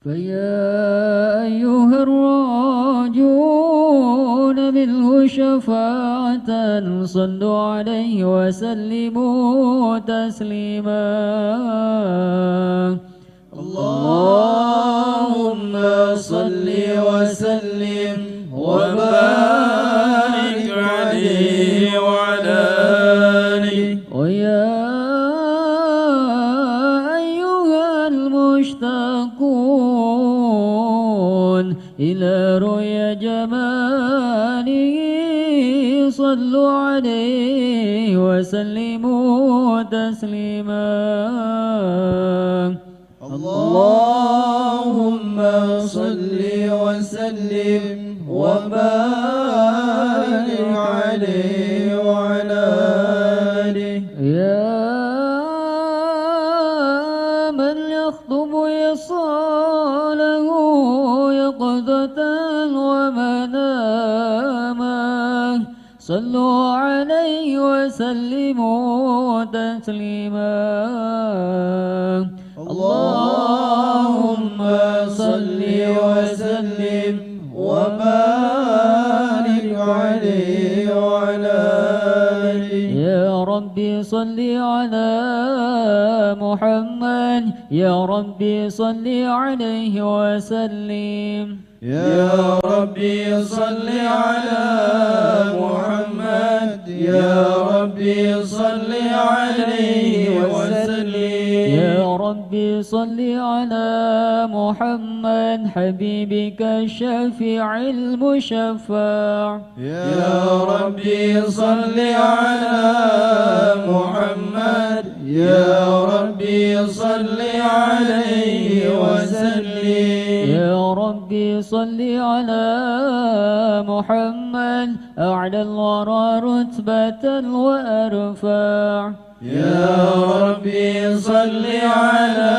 فيا أيها الراجون منه شفاعة صلوا عليه وسلموا تسليما. اللهم صل وسلم وبارك عليه وعلى آله. ويا أيها المشتاقون إلى رؤيا جماله صلوا عليه وسلموا تسليما. اللهم صل وسلم وبارك عليه وعلى آله. يا من يخطب يصاله يقظة ومناما صلوا عليه وسلموا تسليما. اللهم صل وسلم وبارك عليه وعلى آله. يا ربي صل على محمد يا ربي صل عليه وسلم. يا ربي صل على محمد يا ربي صل عليه وسلم. يا ربي صل على محمد حبيبك الشفيع المشفع. يا ربي صل على محمد يا ربي صل عليه وسلم. يا ربي صل على محمد أعلى الورى رتبة وأرفع. يا ربي صل على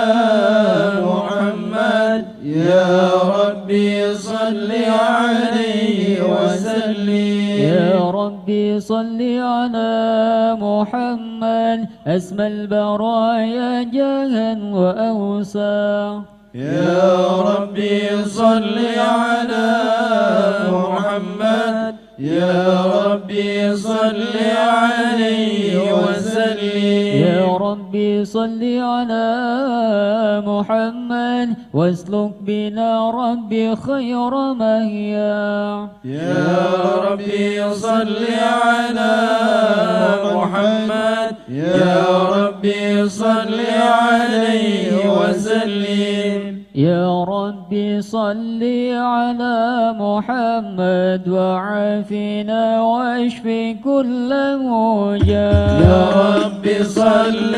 محمد يا ربي صل عليه وسلم. يا ربي صل على محمد أسمى البرايا جاها وأوسع. يا ربي صل على محمد يا ربي صل عليه وسلم. يا ربي صل على محمد واسلك بنا ربي خير مهيا. يا ربي صل على محمد يا ربي صل عليه وسلم. يا ربي صل على محمد وعافنا واشف كل موجع. يا ربي صل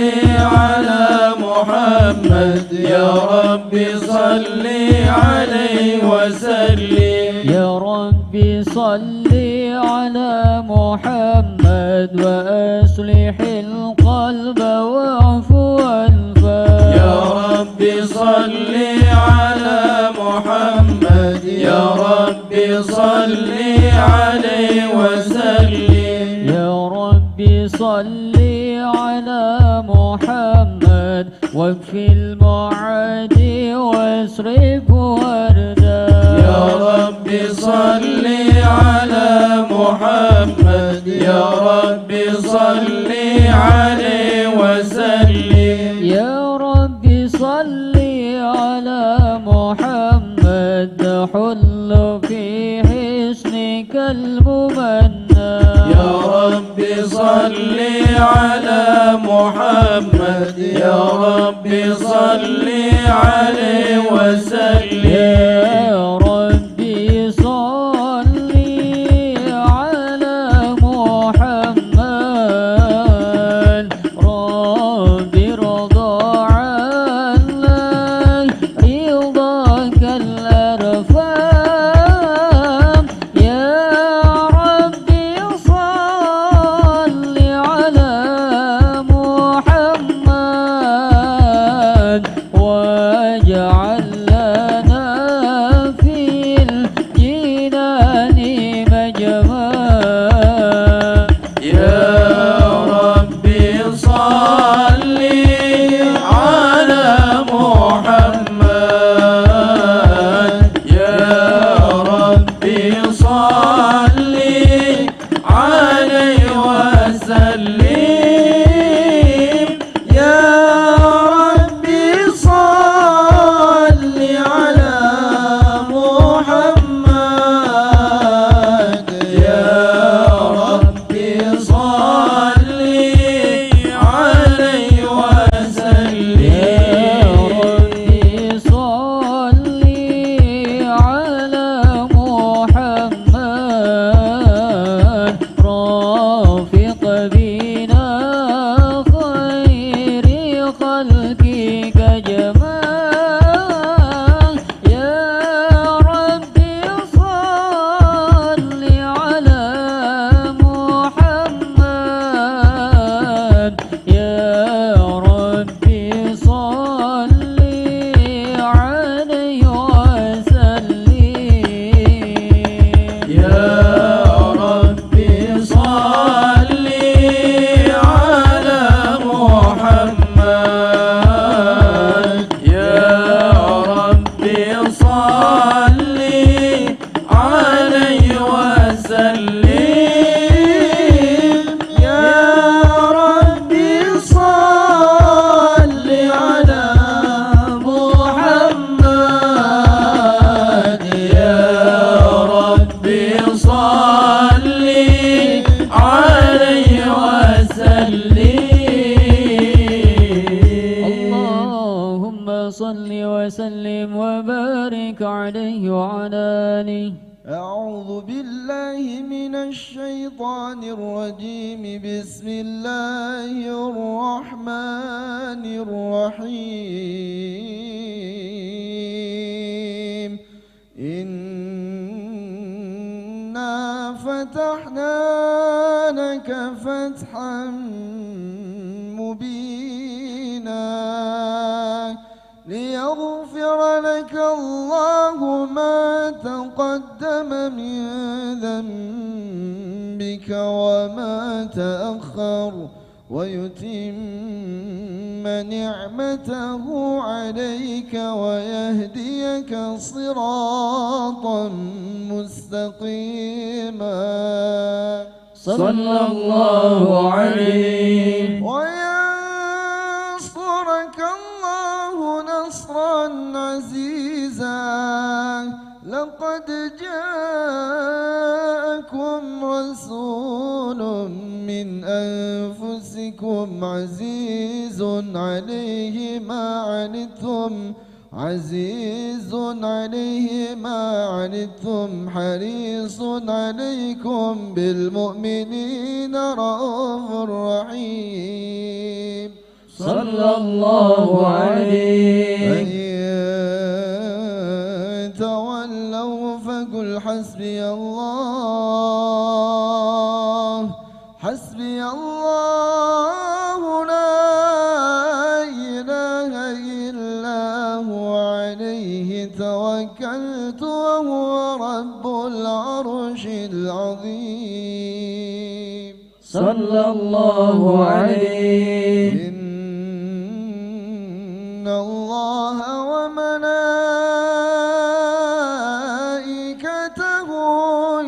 على محمد يا ربي صل عليه وسلم. يا ربي صل على محمد وأصلح القلب واعفو الفم. يا ربي صل على محمد يا ربي صل عليه وسلم. يا ربي صل على محمد واكفي المعادي واصرف وردا. يا ربي صل على محمد يا ربي صل عليه وسلم. يا ربي صل على محمد تحل في حسنك الممنى. يا ربي صل على محمد يا ربي صل عليه وسلم. يا ربي صل على محمد ربي رضى عنك رضاك الأرفام. يا ربي صل على محمد واجعل وبارك عليه وعلى آله. أعوذ بالله من الشيطان الرجيم. بسم الله الرحمن الرحيم. إنا فتحنا لك فتحا مبينا ليغفر لك الله ما تقدم من ذنبك وما تأخر ويتم نعمته عليك ويهديك صراطا مستقيما. صلى الله عليه. وينصرك الله نصرا عزيزا. لقد جاءكم رسول من أنفسكم عزيز عليه ما عنتم حريص عليكم بالمؤمنين رؤوف رحيم. صلى الله عليه. فإن تولوا فقل حسبي الله لا إله إلا هو عليه توكلت وهو رب العرش العظيم. صلى الله عليه. إن الله وملائكته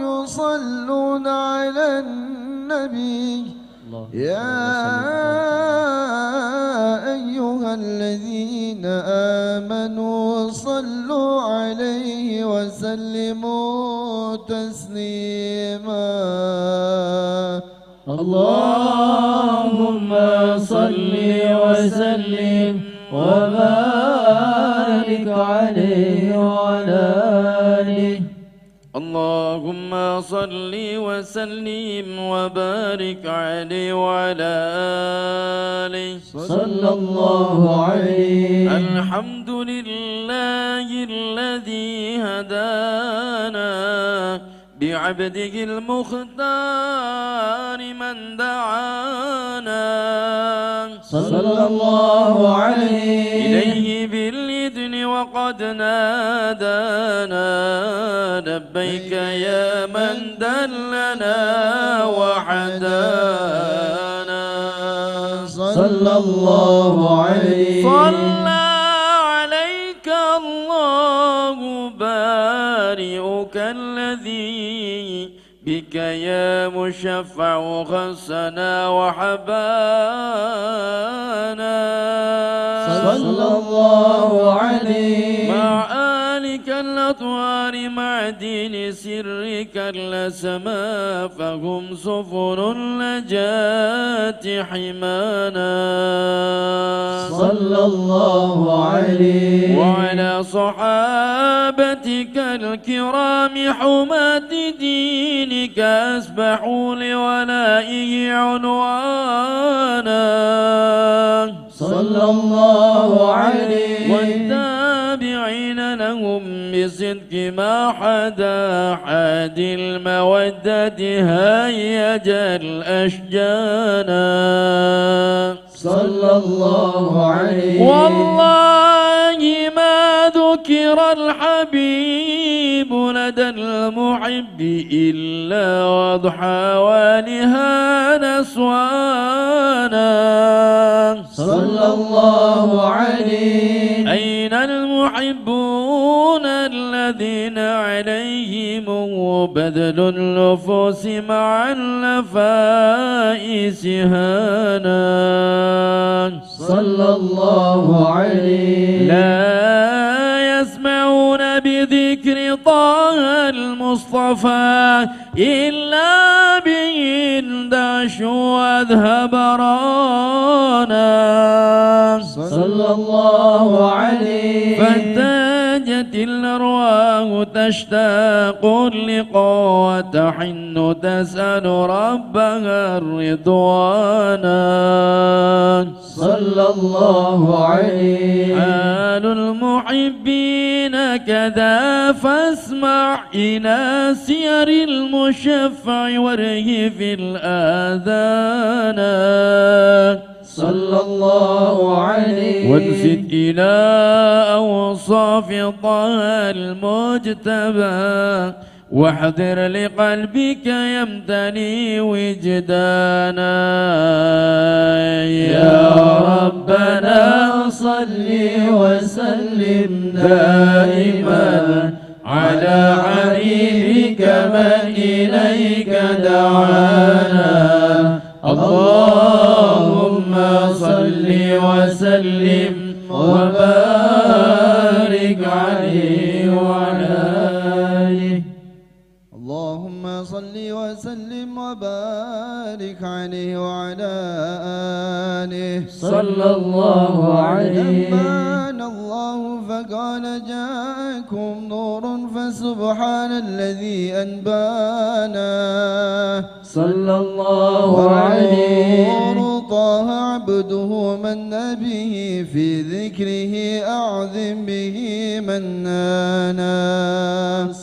يصلون على النبي يا أيها الذين آمنوا صلوا عليه وسلموا تسليما. اللهم صل وسلم وبارك عليه وعلى آله. اللهم صل وسلم وبارك عليه وعلى آله. صلى الله عليه. الحمد لله الذي هدانا بعبده المختار من دعانا. صلى الله عليه. إليه بالإذن وقد نادانا لبيك يا من دلنا وحدانا. صلى الله عليه. صلى عليك الله بارئك الذي بك يا مشفع خصنا وحبانا. صلى الله عليه. مع آلك الأطوار مع دين سرك الأسماء فهم سفن النجاة حمانا. صلى الله عليه. وعلى صحابتك الكرام حماة دينك أسبحوا لولائه عنوانا. صلى الله عليه. والتابعين لهم بصدق ما حدا حاد المودة هيج الأشجانا. صلى الله عليه. والله ما ذكر الحبيب لدى المحب إلا وضحى ونها نسوانا. صلى الله عليه. أين المحبون الذين عليهم بذل النفوس مع النفائس هانا. صلى الله عليه. لا يسمعون بذكر طه المصطفى إلا به اندهش وأذهب رانا. صلى الله عليه. فالتاج نادت الأرواح تشتاق اللقاء وتحن تسأل ربها الرضوانا صلى الله عليه. حال المحبين كذا فاسمع إلى سير المشفع وارهف الآذان صلى الله عليه. وانزد إلى أوصاف طه المجتبى واحضر لقلبك يمتلي وجدانا يا ربنا صل وسلم دائما على حبيبك من إليك دعانا. اللهم صل وسلم وبارك عليه وعلى آله. اللهم صل وسلم وبارك عليه وعلى آله. صلى الله عليه. أنبأنا الله فقال جاءكم نور فسبحان الذي أنبانا. صلى الله عليه. نور طه عبده من به في ذكره أعظم به منانا.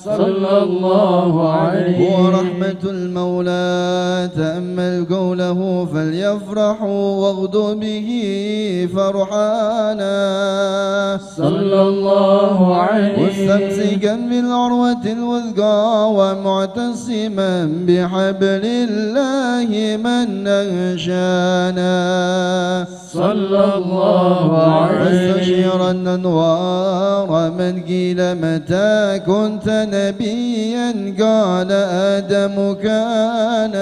صلى الله عليه. هو رحمة المولى تأمل قوله فليفرحوا واغدوا به فرحانا. صلى الله عليه. مستمسكا بالعروة الوثقى ومعتصما بحبل الله من أنشانا. صلى الله عليه. واستشيرا أنوار من قيل متى كنت نبيا قال آدم كان.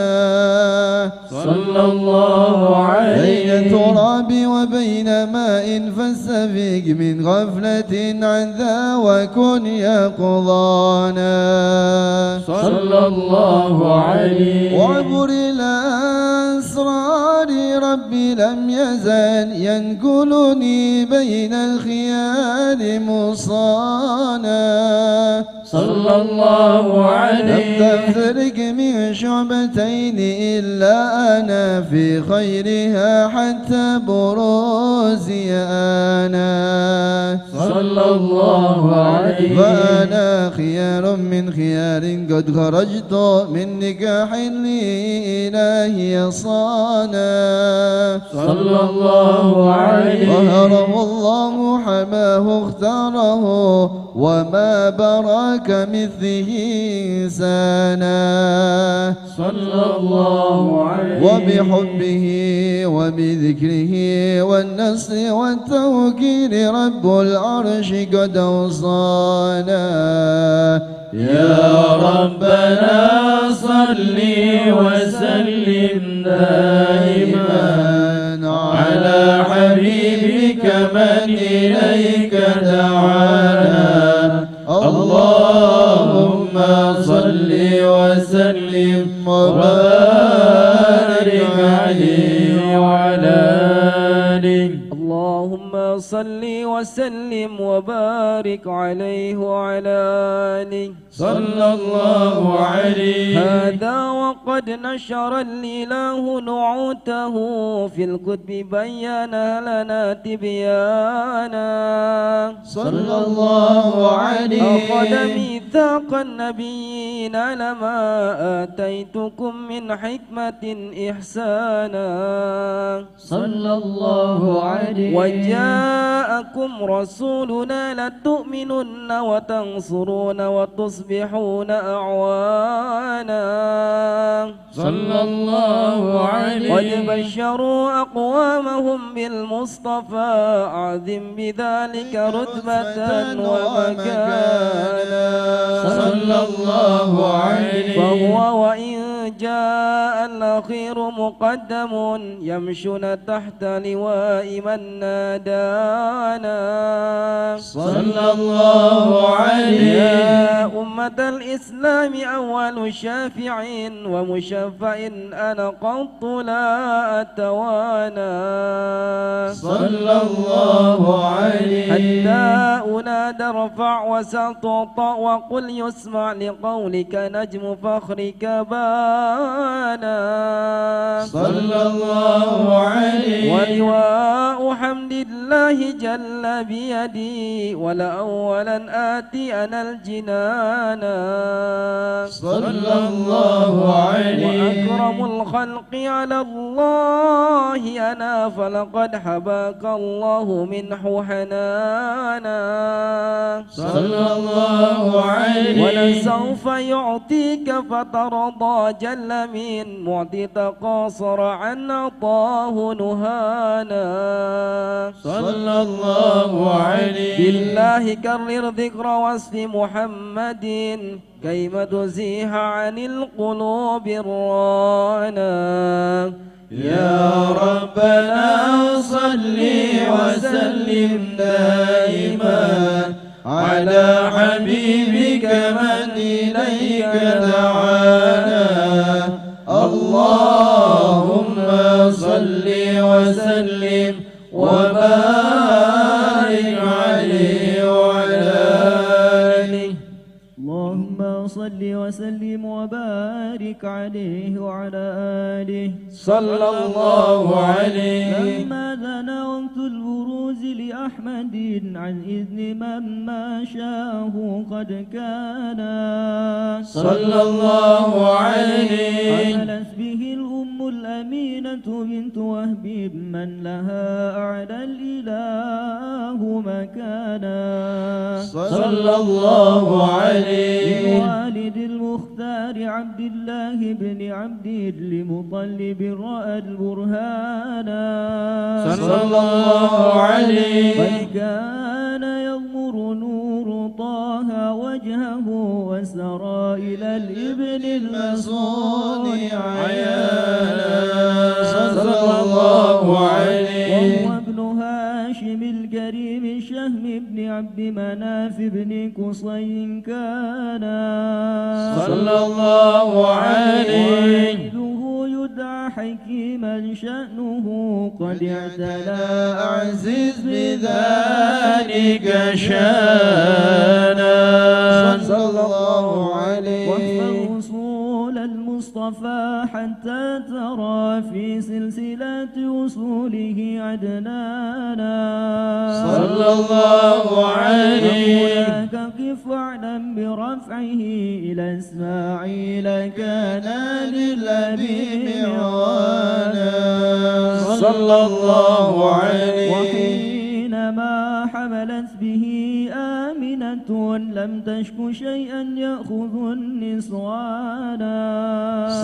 صلى الله عليه. بين تراب وبين ماء فاستفق من غفلة عن ذا وكن يقظانا. صلى الله عليه. وعبر الأسرار ربي لم يزل ينقلني بين الخيال مصانا. صلى الله عليه. لم تفرق من شعبتين إلا أنا في خيرها حتى بروزي أنا. صلى الله عليه. فأنا خيار من خيار قد خرجت من نكاح لإلهي صانا. صلى الله عليه. ظهره الله حماه اختاره وما براك مثله إنسانا. صلى الله عليه. وبحبه وبذكره والنصر والتوكيل رب العرش قد أوصانا. يا ربنا صل وسلم دائما على حبيبك من إليك دعانا. اللهم صل وسلم وبارك عليه وعلى آله. اللهم صل وسلم وبارك عليه وعلى آله. صلى الله عليه. هذا وقد نشر الإله نعوته في الكتب بينا لنا تبيانا. صلى الله عليه. أخذ ميثاق النبيين لما آتيتكم من حكمة إحسانا. صلى الله عليه. وجاءكم رسولنا لتؤمنن وتنصرون وتصبحون أعوانا. صلى الله عليه. قد بشروا أقوامهم بالمصطفى عظم بذلك رتبة ومكانا. صلى الله عليه. فهو وإن جاء الأخير مقدم يمشون تحت لواء من نادانا. صلى الله عليه. يا أمة أمة الإسلام أول شافع ومشفع أنا قط لا أتوانى صلى الله عليه حتى أنادى ارفع وسل تعطى وقل يسمع لقولك نجم فخرك بانا صلى الله عليه ولواء حمد الله جل بيدي ولأولا آتي أنا الجنان صلى الله عليه وأكرم الخلق على الله أنا فلقد حباك الله منه حنانا صلى الله عليه ولسوف يعطيك فترضى جل من معطي تقاصر عن عطاه نهانا صلى الله عليه بالله كرر ذكر وصف محمد كيما تزيح عن القلوب الرانا يا ربنا صل وسلم دائما على حبيبك من إليك دعانا اللهم صل وسلم وبارك عليه وعلى آله اللهم صل وسلم وبارك عليه وعلى آله صلى الله عليه لما ذنى وقت البروز لأحمد عن إذن من ما شاءه قد كان صلى الله عليه حملت به الأم الأمينة بنت وهب من لها أعلى الإله مكانا صلى الله عليه لوالد المختار عبد الله بن عبد لمطلب رأى البرهانا صلى الله عليه قد كان يغمر نور طه وجهه وسرى إلى الإبن المسون عيانا صلى الله عليه وهو ابن هاشم الكريم الشهم بن عبد مناف بن قصي كان صلى الله عليه وعبده يدعى حكيما شأنه قد اعتلى أعزز بذلك شانا صلى الله عليه واحفظ وصول المصطفى حتى ترى في سلسلة وصوله عدنانا صلى الله عليه وهناك قف واعلم برفعه إلى إسماعيل كان للأبي معوانا صلى الله عليه وحينما حملت به آمنة لم تشك شيئا يأخذ النسوانا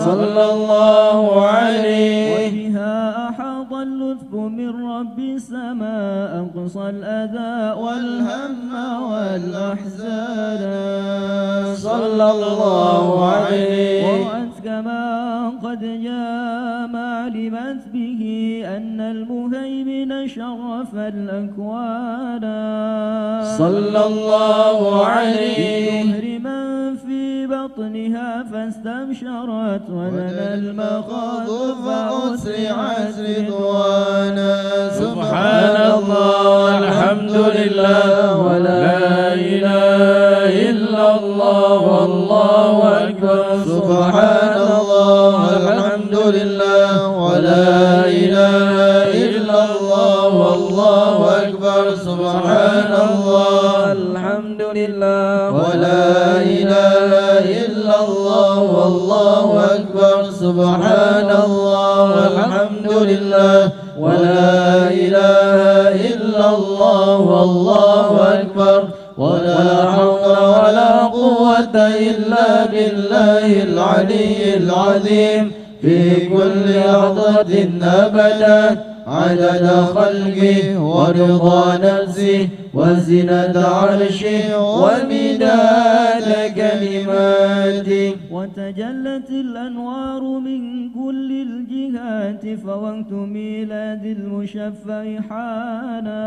صلى الله عليه وبها أحاط اللطف من رب السماء أقصى الأذى والهم والأحزان صلى الله عليه ورأت كما قد جاء ما علمت به أن المهيمن شرف الأكوان صلى الله عليه بظهر من في بطنها فاستبشرت ولنا المخاض فأسرعت رضوانا سبحان الله الحمد لله ولا إله إلا الله والله أكبر سبحان الله الحمد لله ولا إله إلا الله والله أكبر سبحان الله الحمد لله ولا إله إلا الله والله أكبر سبحان الله والحمد لله ولا إله إلا الله والله أكبر ولا حول ولا قوة إلا بالله العلي العظيم في كل لحظة أبدا عدد خلقه ورضا نفسه وزنة عرشه ومداد كلماته وتجلت الأنوار من كل الجهات فوقت ميلاد المشفع حانا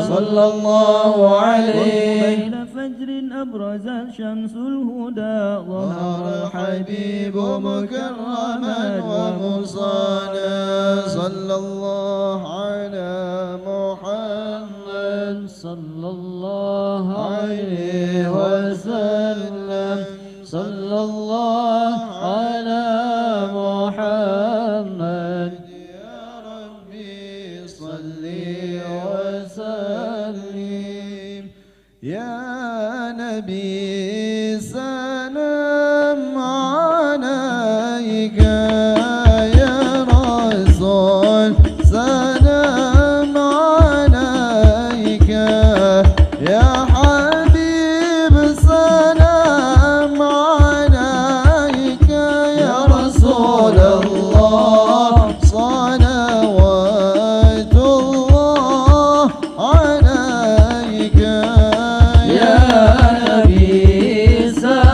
صلى الله عليه بين فجر أبرز شمس الهدى ظهر حبيب مكرما ومصانا صلى الله على محمد صلى الله عليه وسلم صلى الله على محمد يا ربي صل وسلم يا نبي سلام عليك يا رسول سلام عليك يا حبيب سلام عليك يا رسول الله صلوات الله عليك يا نبي سلام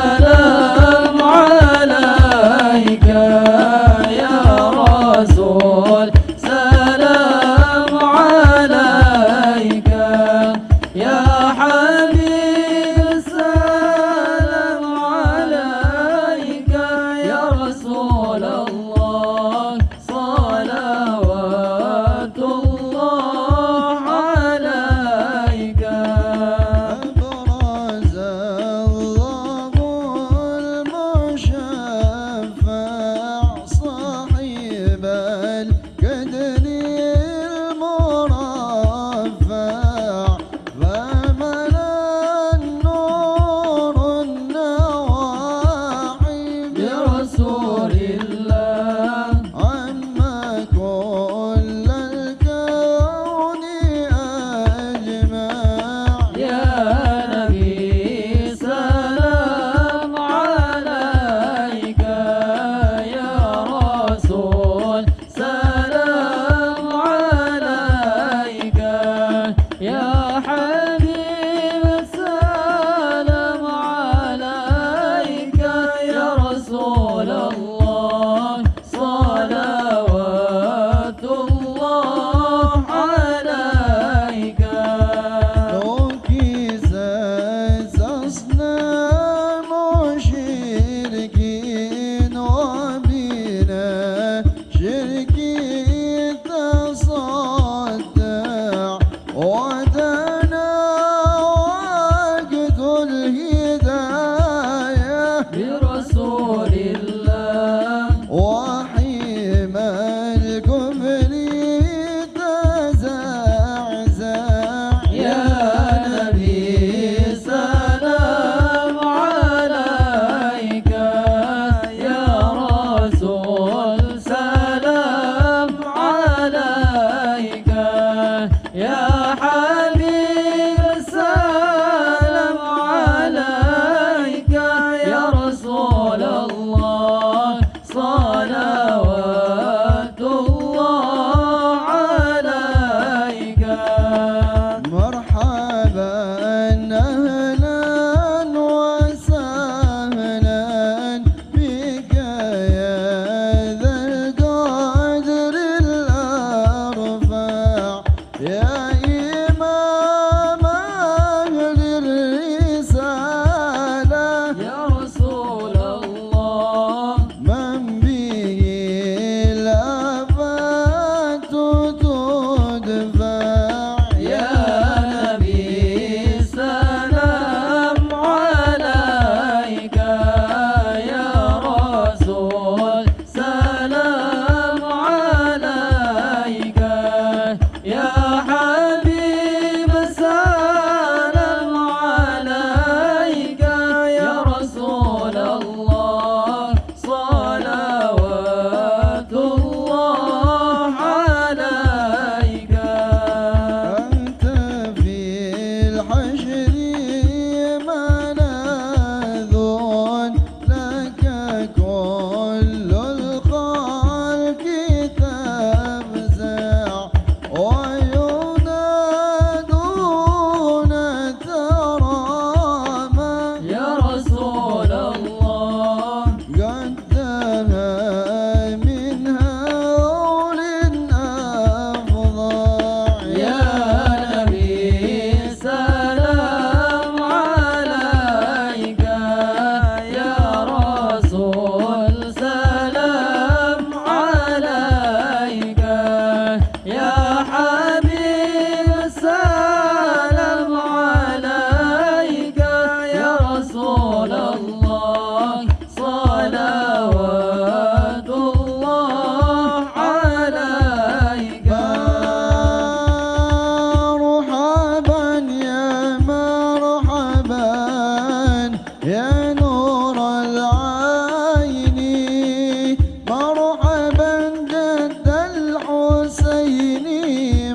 يا نور العين مرحبا جد الحسين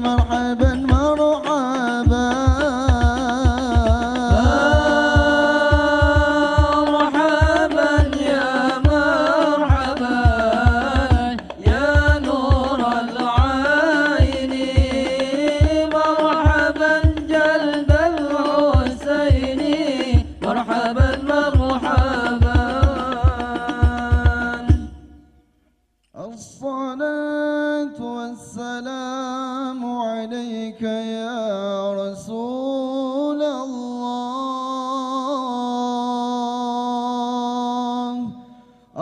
مرحبا مرحبا مرحبا يا مرحبا يا نور العين مرحبا جلد الحسين مرحبا مرحبا الصلاة والسلام عليك يا رسول الله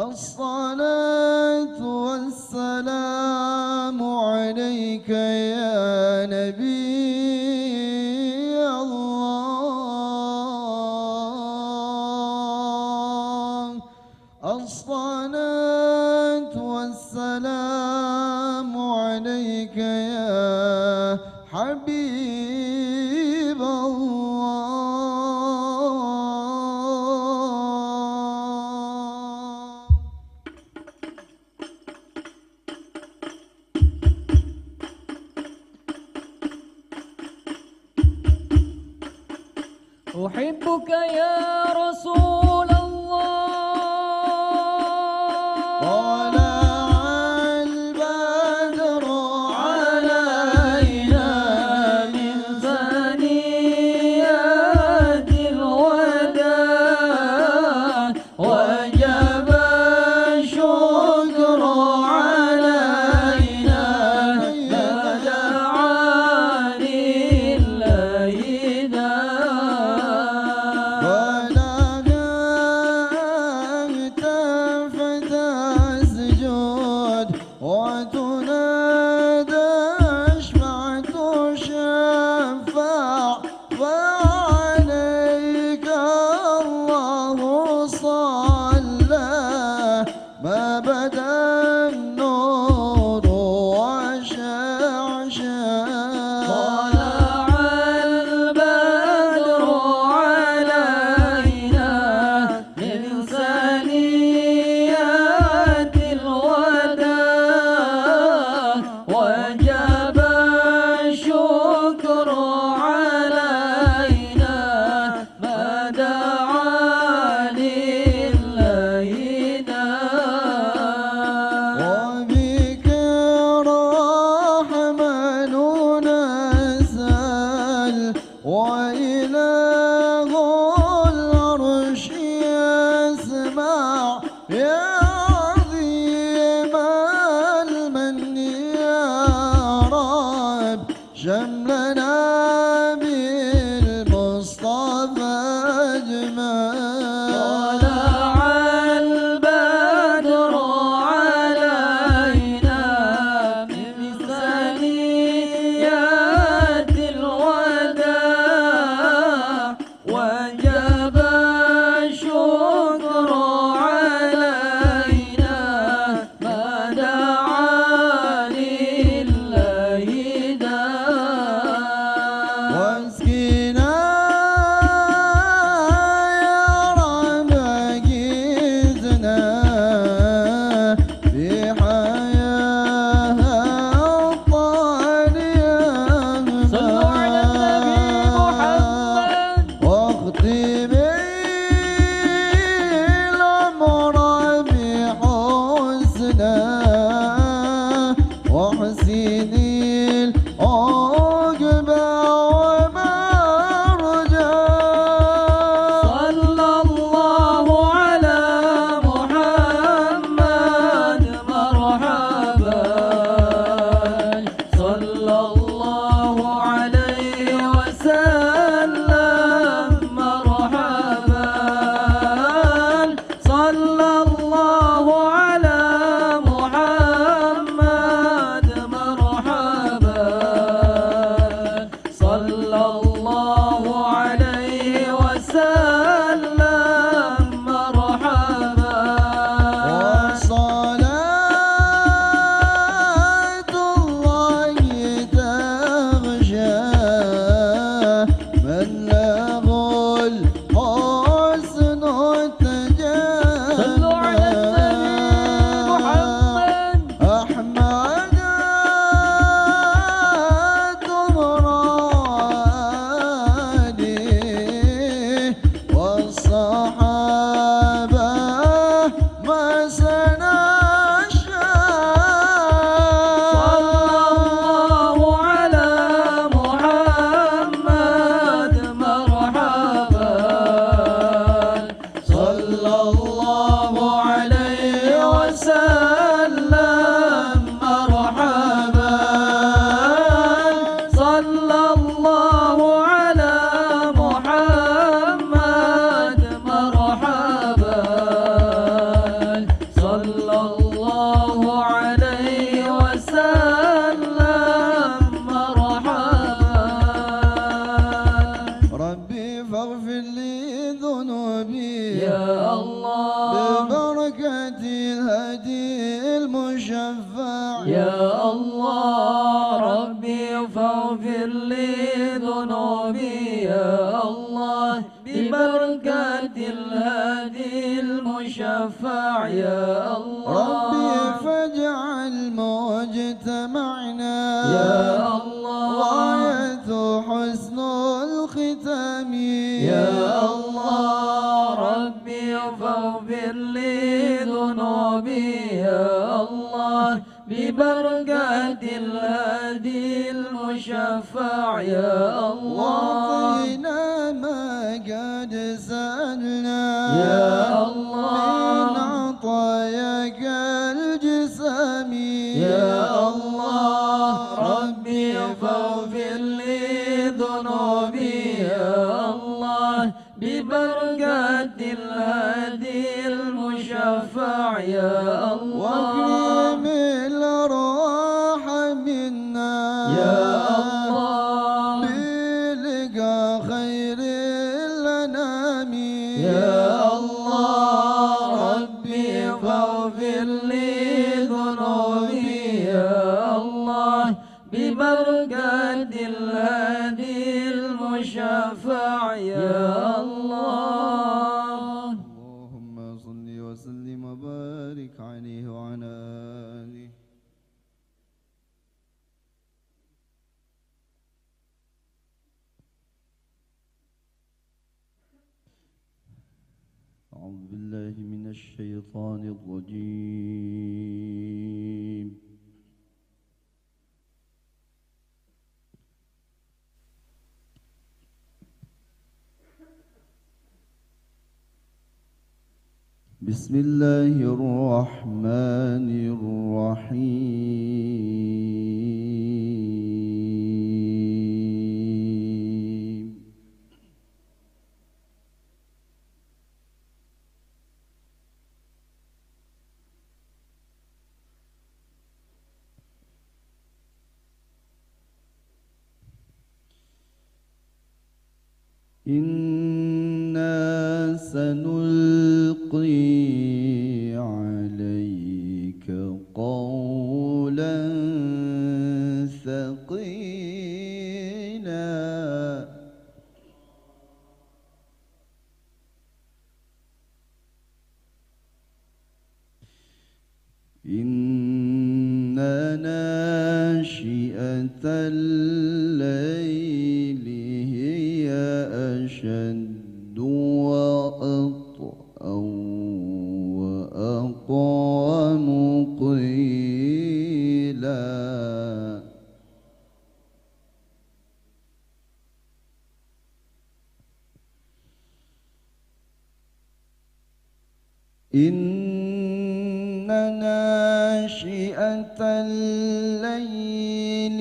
الصلاة والسلام عليك يا نبي الله الصلاة والسلام عليك يا حبيب الله أحبك يا رسول الله طلع البدر علينا من ثنيات الوداع وجب الشكر علينا ما دعا لله داع ولها التفت ذنوبي يا الله ببركة الهدي المشفع يا الله ربي فاغفر لي ذنوبي يا الله ببركة الهادي المشفع يا الله ربي فاجعل مجتمعنا يا الله غاية حسن الختام يا الله ربي فاغفر لي ذنوبي يا الله ببركة الهادي المشفع يا الله واعطينا ما قد سألنا يا الله من عطاياك الجسام يا الله ربي فاغفر لي ذنوبي يا الله ببركة الهادي المشفع يا الله واكرم الراح منا يا الله بلقى خير الأنام يا الله ربي فاغفر لي ذنوبي يا الله ببركة الهادي المشفع يا الله اللهم صل وسلم وبارك عليه وعلى آله. أعوذ بالله من الشيطان الرجيم. بسم الله الرحمن الرحيم. إنا سنلقي عليك قولا ثقيلا إن ناشئة الليل هي أشد وأطأ وأقوم قيلا إن ناشئة الليل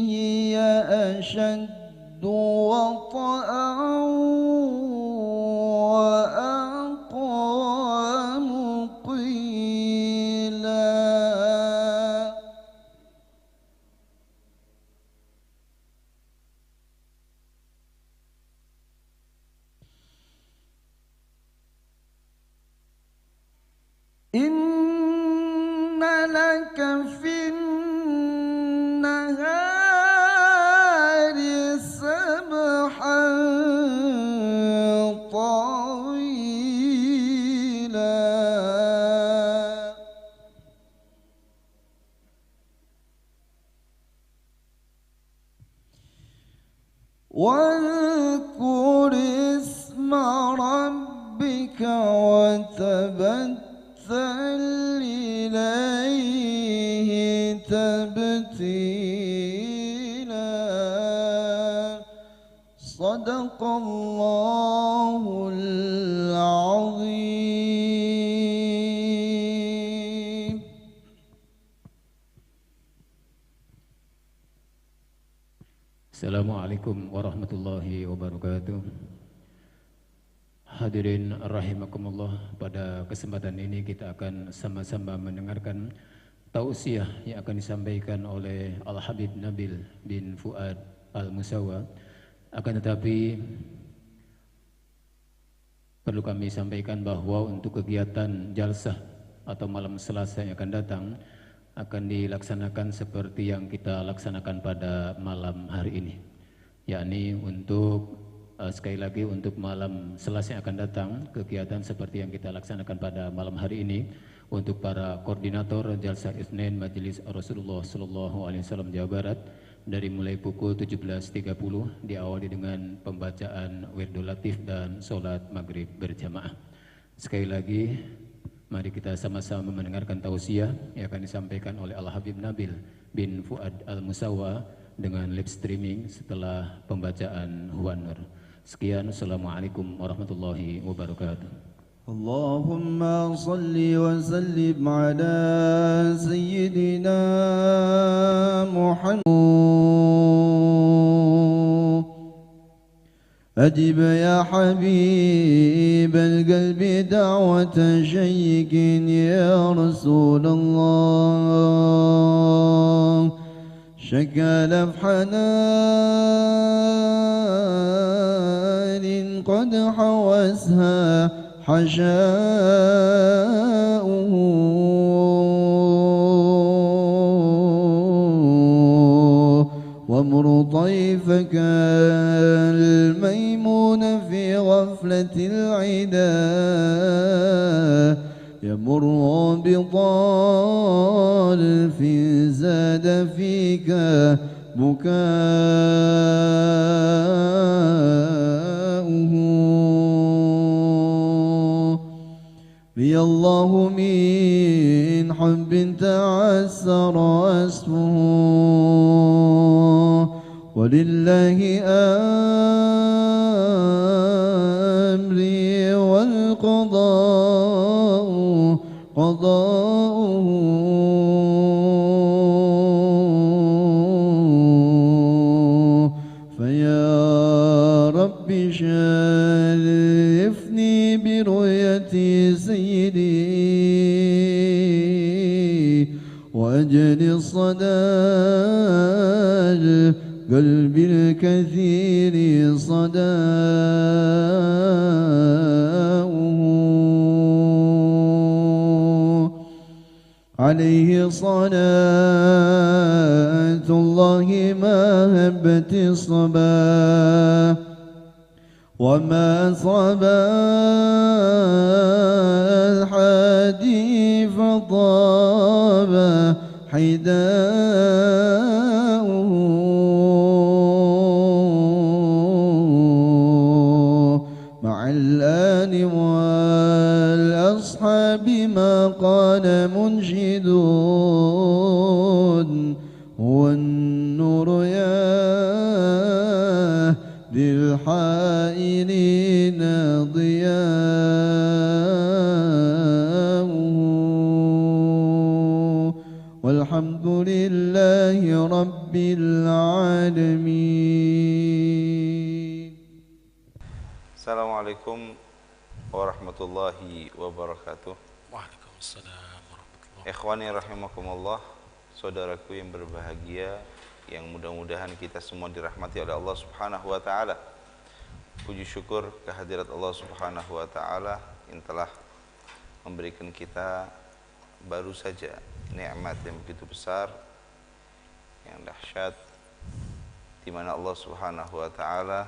هي أشد وطئا وأقوم قيلا إن لك في النهار سبحا طويلا واذكر اسم ربك وتبتل إليه تبتيلا صدق الله العظيم. Assalamualaikum warahmatullahi wabarakatuh. Hadirin rahimakumullah, pada kesempatan ini kita akan sama-sama mendengarkan tausiah yang akan disampaikan oleh Al-Habib Nabil bin Fuad Al-Musawa. Akan tetapi perlu kami sampaikan bahwa untuk kegiatan jalsah atau malam Selasa yang akan datang akan dilaksanakan seperti yang kita laksanakan pada malam hari ini, yakni untuk sekali lagi untuk malam Selasa yang akan datang kegiatan seperti yang kita laksanakan pada malam hari ini untuk para koordinator jalsah Itsnain Majelis Rasulullah Sallallahu Alaihi Wasallam Jawa Barat dari mulai pukul 17.30 diawali dengan pembacaan Wirdul Latif dan sholat maghrib berjamaah. Sekali lagi mari kita sama-sama mendengarkan tausiah yang akan disampaikan oleh Al-Habib Nabil bin Fuad Al-Musawa dengan live streaming setelah pembacaan Huwan Nur. Sekian, Assalamualaikum warahmatullahi wabarakatuh. Allahumma salli wa sallim ala Sayyidina Muhammad. أجب يا حبيب القلب دعوة شيك يا رسول الله شكى لفحنان قد حوسها حشاؤه وامر طيفك الميمون في غفلة العدا يمر بطالف زاد فيك بكاؤه بي الله من حب تعسر أسفه ولله أمري والقضاء قضاؤه فيا رب شرفني برؤية سيدي وأجل الصداج قلبي الكثير صداؤه عليه صلاة الله ما هبت الصباح وما أصاب الحادي فطاب حداؤه مع الآل والأصحاب ما قال منشدون هو النور يا للحائرين ضياؤه والحمد لله رب العالمين. Assalamualaikum warahmatullahi wabarakatuh. Waalaikumsalam warahmatullahi. Ikhwani rahimakumullah, saudaraku yang berbahagia, yang mudah-mudahan kita semua dirahmati oleh Allah Subhanahu wa taala. Puji syukur kehadirat Allah Subhanahu wa taala yang telah memberikan kita baru saja nikmat yang begitu besar, yang dahsyat, di mana Allah Subhanahu wa taala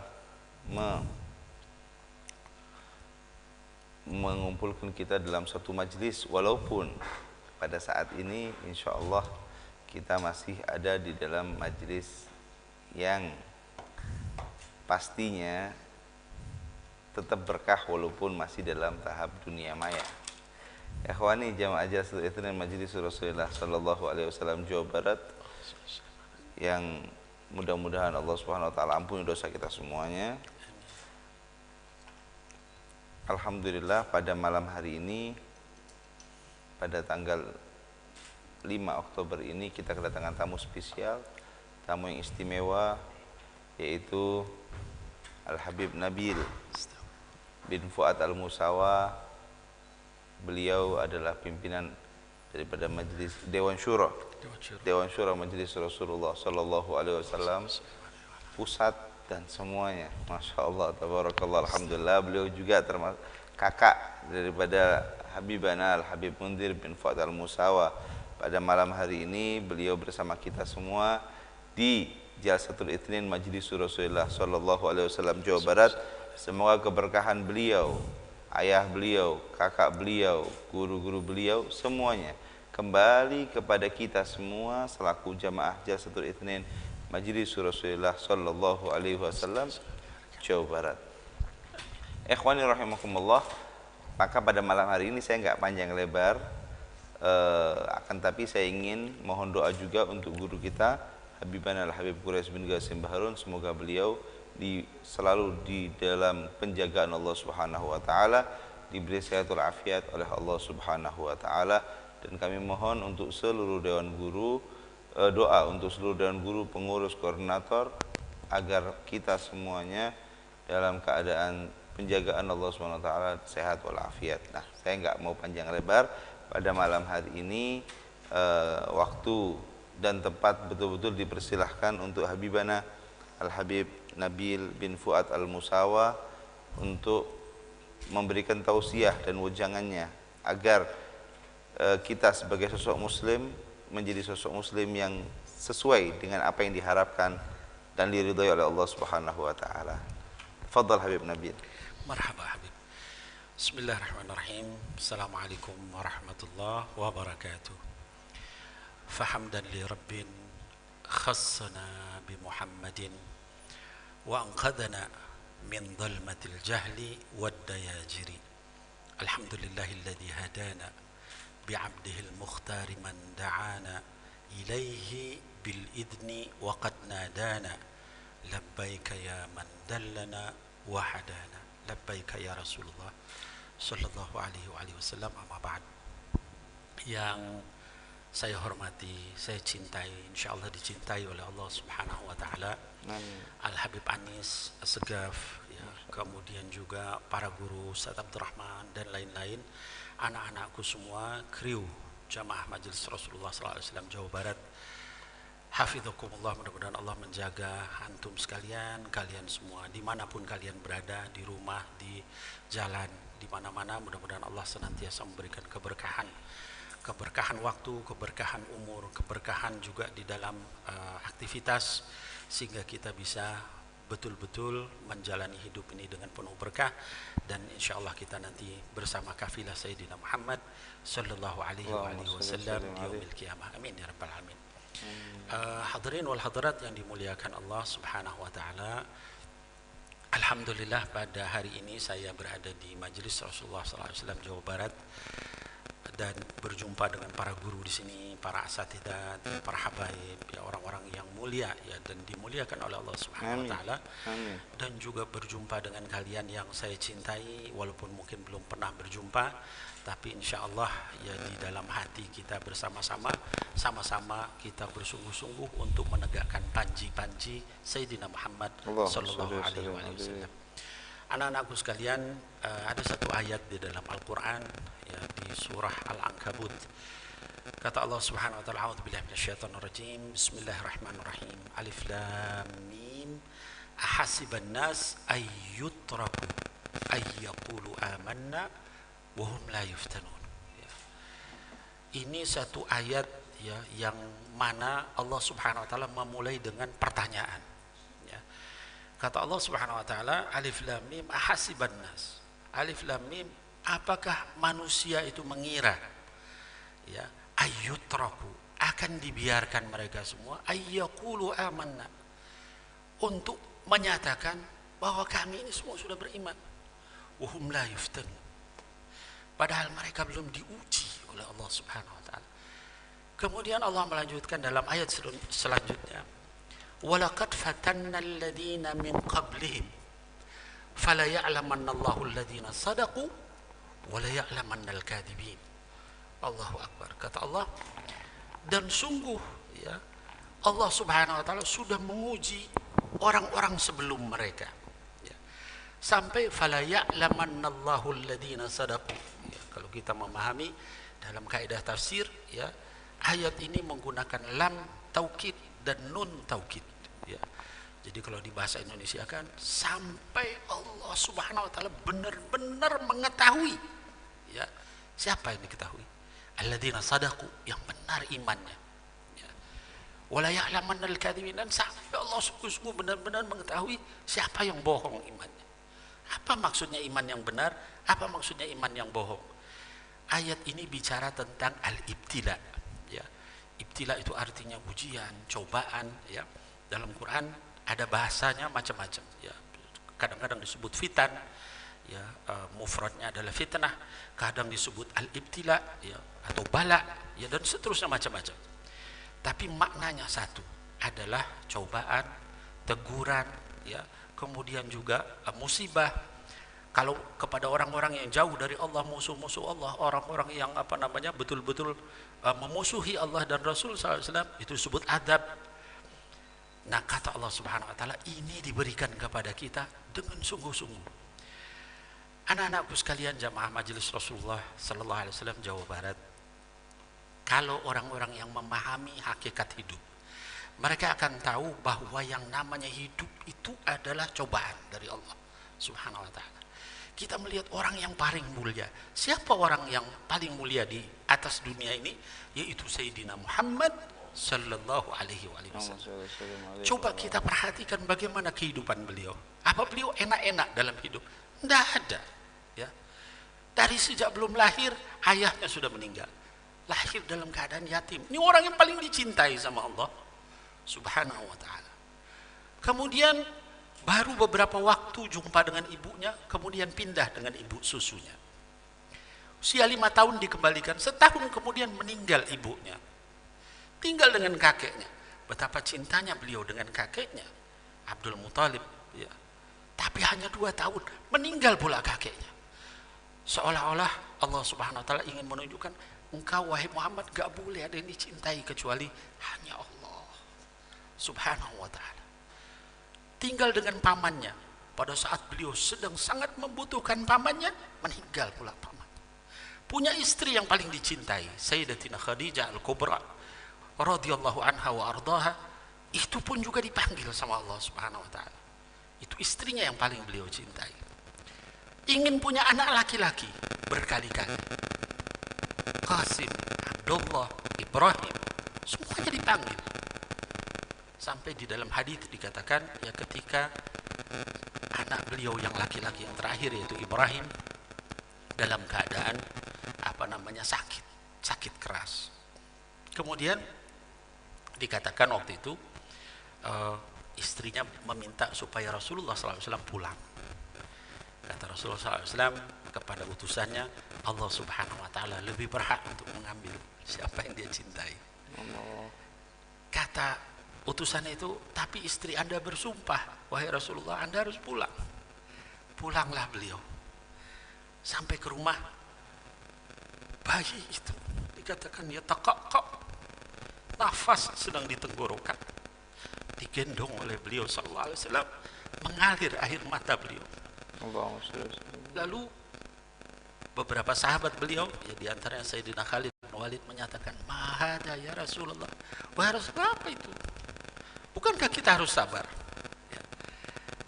mengumpulkan kita dalam satu majlis, walaupun pada saat ini insyaallah kita masih ada di dalam majlis yang pastinya tetap berkah walaupun masih dalam tahap dunia maya. Ikhwani jamaah jalsatul Itsnain Majelis Rasulullah Sallallahu Alaihi Wasallam Jawa Barat, yang mudah-mudahan Allah Subhanahu Wa Taala ampuni dosa kita semuanya. Alhamdulillah pada malam hari ini, pada tanggal 5 Oktober ini kita kedatangan tamu spesial, tamu yang istimewa, yaitu Al-Habib Nabil bin Fuad Al-Musawa. Beliau adalah pimpinan daripada Majelis Dewan Syura Majelis Rasulullah Sallallahu Alaihi Wasallam pusat dan semuanya. Masya Allah, tabarakallah, alhamdulillah. Beliau juga kakak daripada Habibana Al-Habib Mundhir bin Fuad Al-Musawa. Pada malam hari ini beliau bersama kita semua di Jalsatul Itsnin Majlis Rasulullah sallallahu alaihi wasallam Jawa Barat. Semoga keberkahan beliau, ayah beliau, kakak beliau, guru-guru beliau semuanya kembali kepada kita semua selaku jamaah Jalsatul Itsnin Majlis Rasulullah sallallahu alaihi wasallam Jawa Barat. Ikhwani rahimakumullah, maka pada malam hari ini saya enggak panjang lebar, akan tapi saya ingin mohon doa juga untuk guru kita Habibana Al-Habib Quraish bin Qasim Baharun. Semoga beliau selalu di dalam penjagaan Allah Subhanahu wa taala, diberi sehatul afiat oleh Allah Subhanahu wa taala, dan kami mohon untuk seluruh dewan guru, doa untuk seluruh dewan guru, pengurus, koordinator, agar kita semuanya dalam keadaan penjagaan Allah Subhanahu wa taala, sehat walafiat. Nah, saya enggak mau panjang lebar. Pada malam hari ini waktu dan tempat betul-betul dipersilahkan untuk Habibana Al-Habib Nabil bin Fuad Al-Musawa untuk memberikan tausiah dan wejangannya agar kita sebagai sosok muslim menjadi sosok muslim yang sesuai dengan apa yang diharapkan dan diridhai oleh Allah Subhanahu wa taala. Tafadhal Habib Nabil. Marhaba Habib. Bismillahirrahmanirrahim. Assalamualaikum warahmatullahi wabarakatuh. Fahamdan li rabbin khassana bi Muhammadin wa anqadana min dhalmatil jahli wad dayajiri. Alhamdulillahilladzi hadana bi 'abdihi al-mukhtar man da'ana ilaihi bil idni wa qad nadana labbaika ya man dallana wa hadana labbaika ya Rasulullah sallallahu alaihi wasallam. Amma ba'd. Yang saya hormati, saya cintai, insyaallah dicintai oleh Allah Subhanahu wa taala, Al-Habib Anis Assegaf, ya, kemudian juga para guru Ustaz Abdurrahman dan lain-lain, anak-anakku semua, kru jamaah Majelis Rasulullah sallallahu alaihi wasallam Jawa Barat. Hafidzakumullah, mudah-mudahan Allah menjaga antum sekalian, kalian semua dimanapun kalian berada, di rumah, di jalan, di mana-mana, mudah-mudahan Allah senantiasa memberikan keberkahan, keberkahan waktu, keberkahan umur, keberkahan juga di dalam aktivitas, sehingga kita bisa betul-betul menjalani hidup ini dengan penuh berkah, dan insya Allah kita nanti bersama kafilah Sayyidina Muhammad sallallahu alaihi wasallam di yaumil qiyamah. Amin ya rabbal alamin. Hadirin wal hadirat yang dimuliakan Allah Subhanahu wa taala, alhamdulillah pada hari ini saya berada di Majelis Rasulullah sallallahu alaihi wasallam Jawa Barat dan berjumpa dengan para guru di sini, para asatidzah, para habaib, ya, orang-orang yang mulia, ya, dan dimuliakan oleh Allah Subhanahu wa taala. Dan juga berjumpa dengan kalian yang saya cintai, walaupun mungkin belum pernah berjumpa, tapi insya Allah ya di dalam hati kita bersama-sama, sama-sama kita bersungguh-sungguh untuk menegakkan panji-panji Sayyidina Muhammad sallallahu alaihi wasallam. Anak-anakku sekalian, ada satu ayat di dalam Al-Quran, ya, di surah Al-Ankabut. Kata Allah Subhanahu wa taala, a'udzubillahi minasyaitonir rajim. Bismillahirrahmanirrahim. Alif lam mim. Ahasiban nas ay yutraku ay yaqulu amanna wa hum la yuftanun. Ya. Ini satu ayat, ya, yang mana Allah Subhanahu wa taala memulai dengan pertanyaan. Ya. Kata Allah Subhanahu wa taala, Alif lam mim ahasiban nas. Alif lam mim, apakah manusia itu mengira, ya, ayyutraku, akan dibiarkan mereka semua, ayyaqulu amanna, untuk menyatakan bahwa kami ini semua sudah beriman, wa hum la yuftanun, padahal mereka belum diuji oleh Allah Subhanahu wa taala. Kemudian Allah melanjutkan dalam ayat selanjutnya, walaqad fatanna alladhina min qablihim fala ya'lamanna Allahu alladhina sadaqu wa la ya'lamanna al-kadhibin. Allahu akbar. Kata Allah, dan sungguh, ya, Allah Subhanahu wa taala sudah menguji orang-orang sebelum mereka, ya, sampai fala ya'lamanna Allahu alladhina sadaqu. Ya, kalau kita memahami dalam kaidah tafsir, ya, ayat ini menggunakan lam taukid dan nun taukid, ya. Jadi kalau di bahasa Indonesia kan, sampai Allah Subhanahu wa taala benar-benar mengetahui. Ya, siapa yang diketahui? Alladzina sadaqu, yang benar imannya. Ya. Wala ya'lamannal kadhibin, dan sampai Allah sungguh-sungguh benar-benar mengetahui siapa yang bohong imannya. Apa maksudnya iman yang benar? Apa maksudnya iman yang bohong? Ayat ini bicara tentang al-ibtila. Ya. Ibtila itu artinya ujian, cobaan. Ya. Dalam Quran ada bahasanya macam-macam. Ya. Kadang-kadang disebut fitan, ya, mufradnya adalah fitnah. Kadang disebut al-ibtila, ya, atau bala, ya, dan seterusnya macam-macam. Tapi maknanya satu, adalah cobaan, teguran, ya, kemudian juga musibah. Kalau kepada orang-orang yang jauh dari Allah, musuh-musuh Allah, orang-orang yang betul-betul memusuhi Allah dan Rasul SAW, itu disebut adab. Nah, kata Allah Subhanahu wa taala, ini diberikan kepada kita dengan sungguh-sungguh. Anak-anakku sekalian, jamaah majelis Rasulullah sallallahu alaihi wasallam Jawa Barat, kalau orang-orang yang memahami hakikat hidup, mereka akan tahu bahwa yang namanya hidup itu adalah cobaan dari Allah Subhanahu wa taala. Kita melihat orang yang paling mulia. Siapa orang yang paling mulia di atas dunia ini? Yaitu Sayyidina Muhammad sallallahu alaihi wasallam. Coba kita perhatikan bagaimana kehidupan beliau. Apa beliau enak-enak dalam hidup? Tidak ada. Ya. Dari sejak belum lahir, ayahnya sudah meninggal. Lahir dalam keadaan yatim. Ini orang yang paling dicintai sama Allah Subhanahu wa ta'ala. Kemudian baru beberapa waktu jumpa dengan ibunya, kemudian pindah dengan ibu susunya. Usia 5 tahun dikembalikan, setahun kemudian meninggal ibunya. Tinggal dengan kakeknya. Betapa cintanya beliau dengan kakeknya, Abdul Muthalib. Ya. Tapi hanya 2 tahun, meninggal pula kakeknya. Seolah-olah Allah Subhanahu wa ta'ala ingin menunjukkan, engkau wahai Muhammad gak boleh ada yang dicintai kecuali hanya Allah Subhanahu wa ta'ala. Tinggal dengan pamannya. Pada saat beliau sedang sangat membutuhkan pamannya, meninggal pula paman. Punya istri yang paling dicintai, Sayyidatina Khadijah Al-Kubra radhiyallahu anha wa ardaha, itu pun juga dipanggil sama Allah Subhanahu wa ta'ala. Itu istrinya yang paling beliau cintai. Ingin punya anak laki-laki berkali-kali. Qasim, Abdullah, Ibrahim, semuanya dipanggil. Sampai di dalam hadis dikatakan, ya, ketika anak beliau yang laki-laki yang terakhir yaitu Ibrahim dalam keadaan sakit keras. Kemudian dikatakan waktu itu istrinya meminta supaya Rasulullah SAW pulang. Kata Rasulullah SAW kepada utusannya, Allah Subhanahu wa ta'ala lebih berhak untuk mengambil siapa yang dia cintai. Kata utusannya itu, tapi istri Anda bersumpah, wahai Rasulullah, Anda harus pulang. Pulanglah beliau. Sampai ke rumah, bayi itu dikatakan ya takak, nafas sedang ditenggorokan, digendong oleh beliau sallallahu alaihi wasallam, mengalir air mata beliau. Lalu beberapa sahabat beliau, ya diantaranya Sayyidina Khalid bin Walid, menyatakan, mahada ya Rasulullah, wahai Rasulullah, apa itu? Bukankah kita harus sabar? Ya.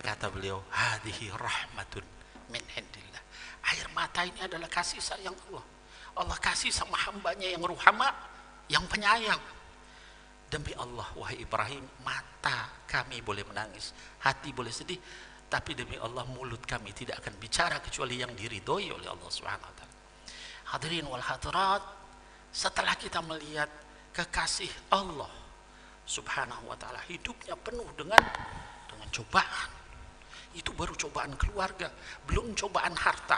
Kata beliau, hadihi rahmatun min indillah. Air mata ini adalah kasih sayang Allah. Allah kasih sama hambanya yang ruhama, yang penyayang. Demi Allah, wahai Ibrahim, mata kami boleh menangis, hati boleh sedih, tapi demi Allah mulut kami tidak akan bicara kecuali yang diridhoi oleh Allah Subhanahu wa ta'ala. Hadirin wal hadirat, setelah kita melihat kekasih Allah Subhanahu wa ta'ala, hidupnya penuh dengan cobaan. Itu baru cobaan keluarga, belum cobaan harta.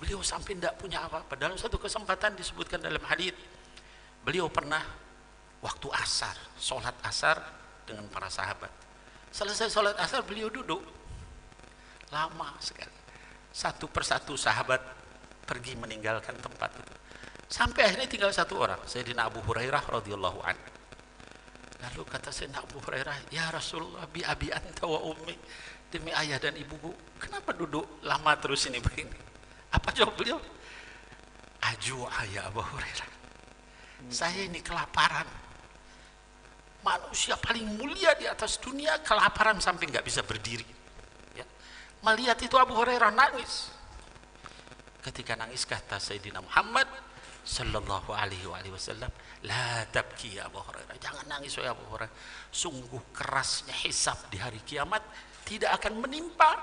Beliau sampai tidak punya apa-apa. Dalam satu kesempatan disebutkan dalam hadits, beliau pernah waktu asar, sholat asar dengan para sahabat. Selesai sholat asar beliau duduk lama sekali. Satu persatu sahabat pergi meninggalkan tempat itu. Sampai akhirnya tinggal satu orang, Sayyidina Abu Hurairah radhiyallahu anhu. Lalu kata Sayyidina Abu Hurairah, ya Rasulullah, bi abi anta wa ummi, demi ayah dan ibuku, kenapa duduk lama terus ini begini? Apa jawab beliau? Ajua ya Abu Hurairah, saya ini kelaparan. Manusia paling mulia di atas dunia kelaparan sampai nggak bisa berdiri. Ya. Melihat itu Abu Hurairah nangis. Ketika nangis kata Sayyidina Muhammad sallallahu alaihi wasallam, la tabki ya Abu Hurairah, jangan nangis wahai Abu Hurairah. Sungguh kerasnya hisab di hari kiamat tidak akan menimpa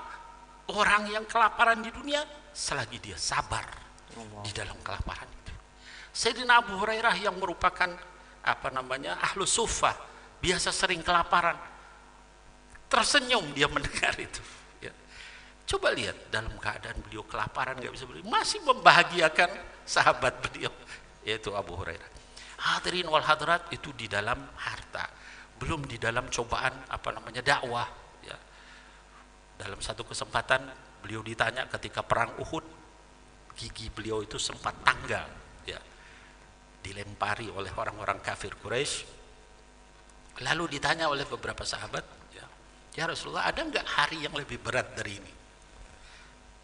orang yang kelaparan di dunia selagi dia sabar di dalam kelaparan itu. Sayyidina Abu Hurairah yang merupakan ahlu suffah, biasa sering kelaparan, tersenyum dia mendengar itu. Ya. Coba lihat dalam keadaan beliau kelaparan nggak bisa beli, masih membahagiakan sahabat beliau yaitu Abu Hurairah. Hadirin wal hadirat, itu di dalam harta, belum di dalam cobaan dakwah. Ya. Dalam satu kesempatan beliau ditanya ketika perang Uhud, gigi beliau itu sempat tanggal. Ya. Dilempari oleh orang-orang kafir Quraisy. Lalu ditanya oleh beberapa sahabat, ya Rasulullah, ada nggak hari yang lebih berat dari ini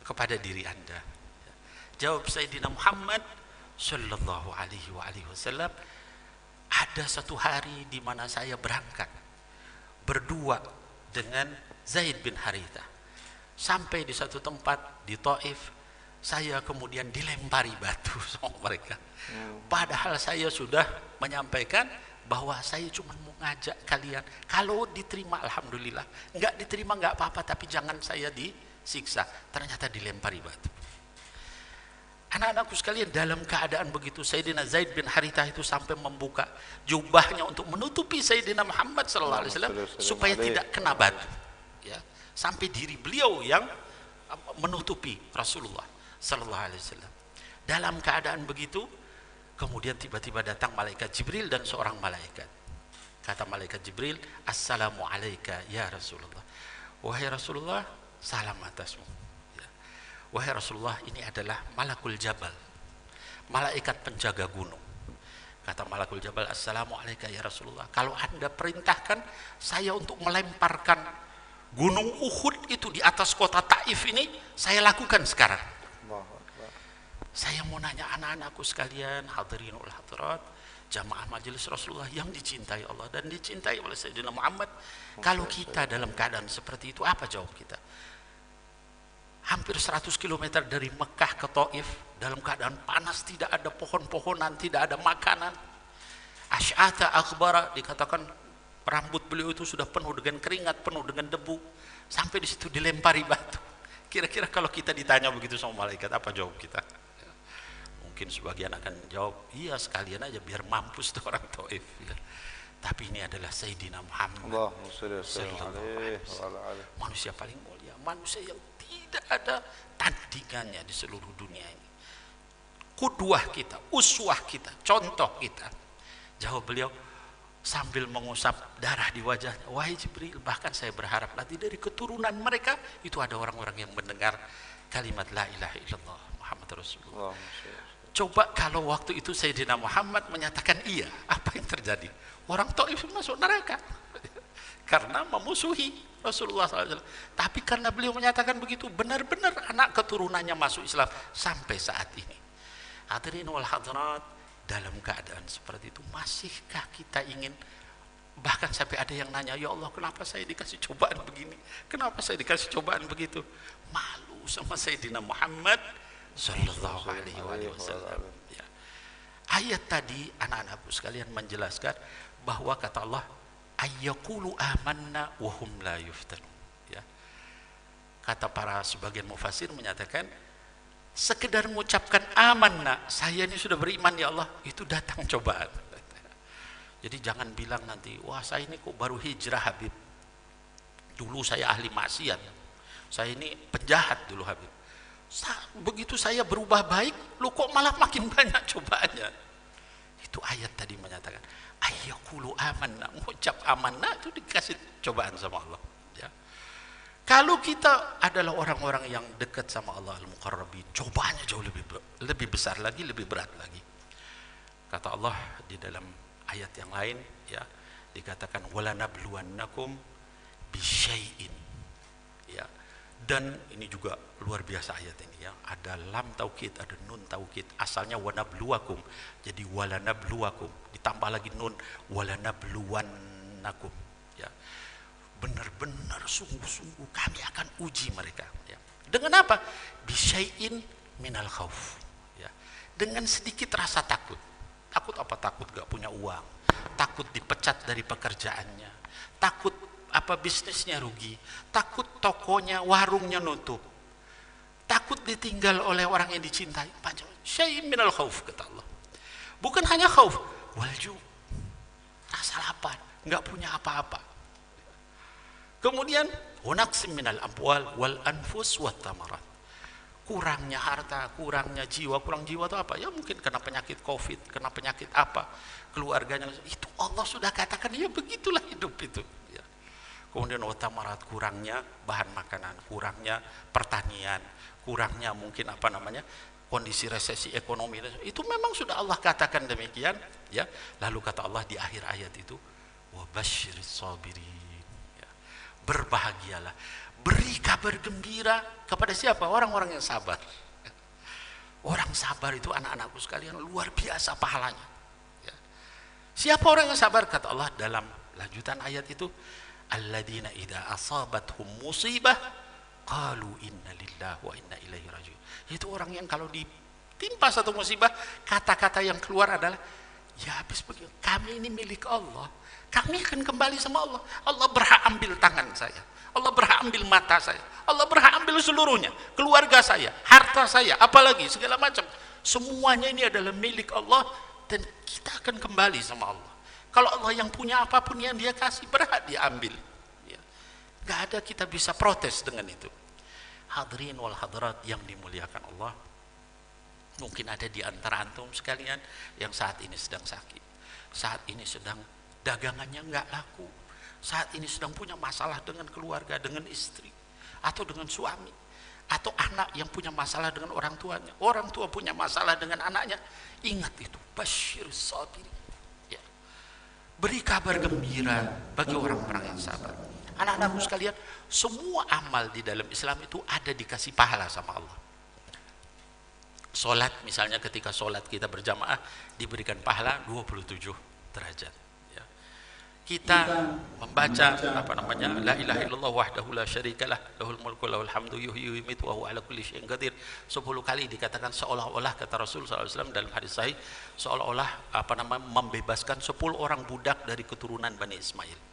kepada diri Anda? Jawab Sayyidina Muhammad sallallahu alaihi wasallam, ada satu hari di mana saya berangkat berdua dengan Zaid bin Harithah sampai di satu tempat di Taif. Saya kemudian dilempari batu sama mereka. Padahal saya sudah menyampaikan bahwa saya cuma mau ngajak kalian, kalau diterima alhamdulillah, nggak diterima nggak apa-apa, tapi jangan saya disiksa. Ternyata dilempari batu. Anak-anakku sekalian, dalam keadaan begitu Sayyidina Zaid bin Harithah itu sampai membuka jubahnya untuk menutupi Sayyidina Muhammad sallallahu alaihi wasallam supaya tidak kena batu. Ya, sampai diri beliau yang menutupi Rasulullah sallallahu alaihi wasallam. Dalam keadaan begitu, kemudian tiba-tiba datang malaikat Jibril dan seorang malaikat. Kata malaikat Jibril, "Assalamu alayka ya Rasulullah." Wahai Rasulullah, salam atasmu. Ya. Wahai Rasulullah, ini adalah Malakul Jabal, malaikat penjaga gunung. Kata Malakul Jabal, "Assalamu alayka ya Rasulullah. Kalau Anda perintahkan saya untuk melemparkan gunung Uhud itu di atas kota Taif ini, saya lakukan sekarang." Saya mau nanya anak-anakku sekalian, hadirin wal hadirat, jamaah majelis Rasulullah yang dicintai Allah dan dicintai oleh Sayyidina Muhammad, kalau kita dalam keadaan seperti itu, apa jawab kita? Hampir 100 km dari Mekah ke Taif, dalam keadaan panas, tidak ada pohon-pohonan, tidak ada makanan. Asy'ata akhbara, dikatakan rambut beliau itu sudah penuh dengan keringat, penuh dengan debu, sampai di situ dilempari batu. Kira-kira kalau kita ditanya begitu sama malaikat, apa jawab kita? Mungkin sebagian akan jawab, iya sekalian aja biar mampus tuh orang Taif. Ya. Tapi ini adalah Sayyidina Muhammad sallallahu alaihi wasallam, manusia paling mulia, manusia yang tidak ada tandingannya di seluruh dunia ini. Qudwah kita, uswah kita, contoh kita. Jawab beliau sambil mengusap darah di wajahnya, "Wahai Jibril, bahkan saya berharap nanti dari keturunan mereka itu ada orang-orang yang mendengar kalimat la ilaha illallah Muhammad Rasulullah." Coba kalau waktu itu Sayyidina Muhammad menyatakan iya, apa yang terjadi? Orang Taif masuk neraka karena memusuhi Rasulullah SAW. Tapi karena beliau menyatakan begitu, benar-benar anak keturunannya masuk Islam sampai saat ini. Hadirin wal hadirat, dalam keadaan seperti itu, masihkah kita ingin, bahkan sampai ada yang nanya, "Ya Allah, kenapa saya dikasih cobaan begini? Kenapa saya dikasih cobaan begitu?" Malu sama Sayyidina Muhammad sallallahu alaihi wasallam. Ya. Ayat tadi anak-anakku sekalian menjelaskan bahwa kata Allah, "Ayyaqulu amanna wa hum la yuftanun." Ya. Kata para sebagian mufassir menyatakan, sekedar mengucapkan amanna, saya ini sudah beriman ya Allah, itu datang cobaan. Jadi jangan bilang nanti, "Wah, saya ini kok baru hijrah Habib. Dulu saya ahli maksiat. Saya ini penjahat dulu Habib. Begitu saya berubah baik, lu kok malah makin banyak cobaannya." Itu ayat tadi menyatakan, "Ayyaqulu amanna." Mengucap amanna itu dikasih cobaan sama Allah. Ya. Kalau kita adalah orang-orang yang dekat sama Allah al-muqarrabin, cobaannya jauh lebih besar lagi, lebih berat lagi. Kata Allah di dalam ayat yang lain, ya, dikatakan, "Walanabluwannakum bisyai'in." Ya. Dan ini juga luar biasa ayat ini, ya. Ada lam taukid, ada nun taukid. Asalnya wanabluwakum, jadi walanabluwakum. Ditambah lagi nun, walanabluwan lanabluwannakum, ya. Benar-benar sungguh-sungguh kami akan uji mereka, ya. Dengan apa? Bisyai'in minal khauf, ya. Dengan sedikit rasa takut. Takut apa? Takut gak punya uang, takut dipecat dari pekerjaannya, takut apa bisnisnya rugi, takut tokonya, warungnya nutup, takut ditinggal oleh orang yang dicintai. Syai'in minal khauf, kata Allah. Bukan hanya khauf, walju, rasa lapar, nggak punya apa-apa. Kemudian hunaqsim minal amwal wal anfus wat tamarat. Kurangnya harta, kurangnya jiwa. Kurang jiwa itu apa? Ya mungkin kena penyakit Covid, kena penyakit apa, keluarganya. Itu Allah sudah katakan, ya begitulah hidup itu, ya. Kemudian watamarat, kurangnya bahan makanan, kurangnya pertanian, kurangnya mungkin apa namanya, kondisi resesi ekonomi. Itu memang sudah Allah katakan demikian, ya. Lalu kata Allah di akhir ayat itu, wabasyiris sabirin, ya. Berbahagialah, beri kabar gembira kepada siapa? Orang-orang yang sabar. Orang sabar itu anak-anakku sekalian luar biasa pahalanya, ya. Siapa orang yang sabar? Kata Allah dalam lanjutan ayat itu, alladzina idza asabathum musibah qalu inna lillahi wa inna ilaihi raji'un. Itu orang yang kalau ditimpa satu musibah, kata-kata yang keluar adalah, ya habis begitu, kami ini milik Allah, kami akan kembali sama Allah. Allah berhak ambil tangan saya, Allah berhak ambil mata saya, Allah berhak ambil seluruhnya, keluarga saya, harta saya, apalagi segala macam, semuanya ini adalah milik Allah, dan kita akan kembali sama Allah. Kalau Allah yang punya apapun yang dia kasih, berhak dia ambil, ya. Gak ada kita bisa protes dengan itu. Hadirin wal hadirat yang dimuliakan Allah, mungkin ada di antara antum sekalian yang saat ini sedang sakit, saat ini sedang dagangannya nggak laku, saat ini sedang punya masalah dengan keluarga, dengan istri, atau dengan suami, atau anak yang punya masalah dengan orang tuanya, orang tua punya masalah dengan anaknya. Ingat itu, basyir sabirin, ya. Beri kabar gembira bagi orang-orang yang sabar. Anak-anakku sekalian, semua amal di dalam Islam itu ada dikasih pahala sama Allah. Solat misalnya, ketika solat kita berjamaah diberikan pahala 27 derajat, ya. Kita membaca apa namanya, la ilaha illallah wahdahu la syarikalah lahul mulku lahul hamdu yuhyi wa yumiitu wa huwa ala kulli syai'in qadir. 10 kali dikatakan seolah-olah, kata Rasul SAW dalam hadis sahih, seolah-olah apa namanya, membebaskan 10 orang budak dari keturunan Bani Ismail.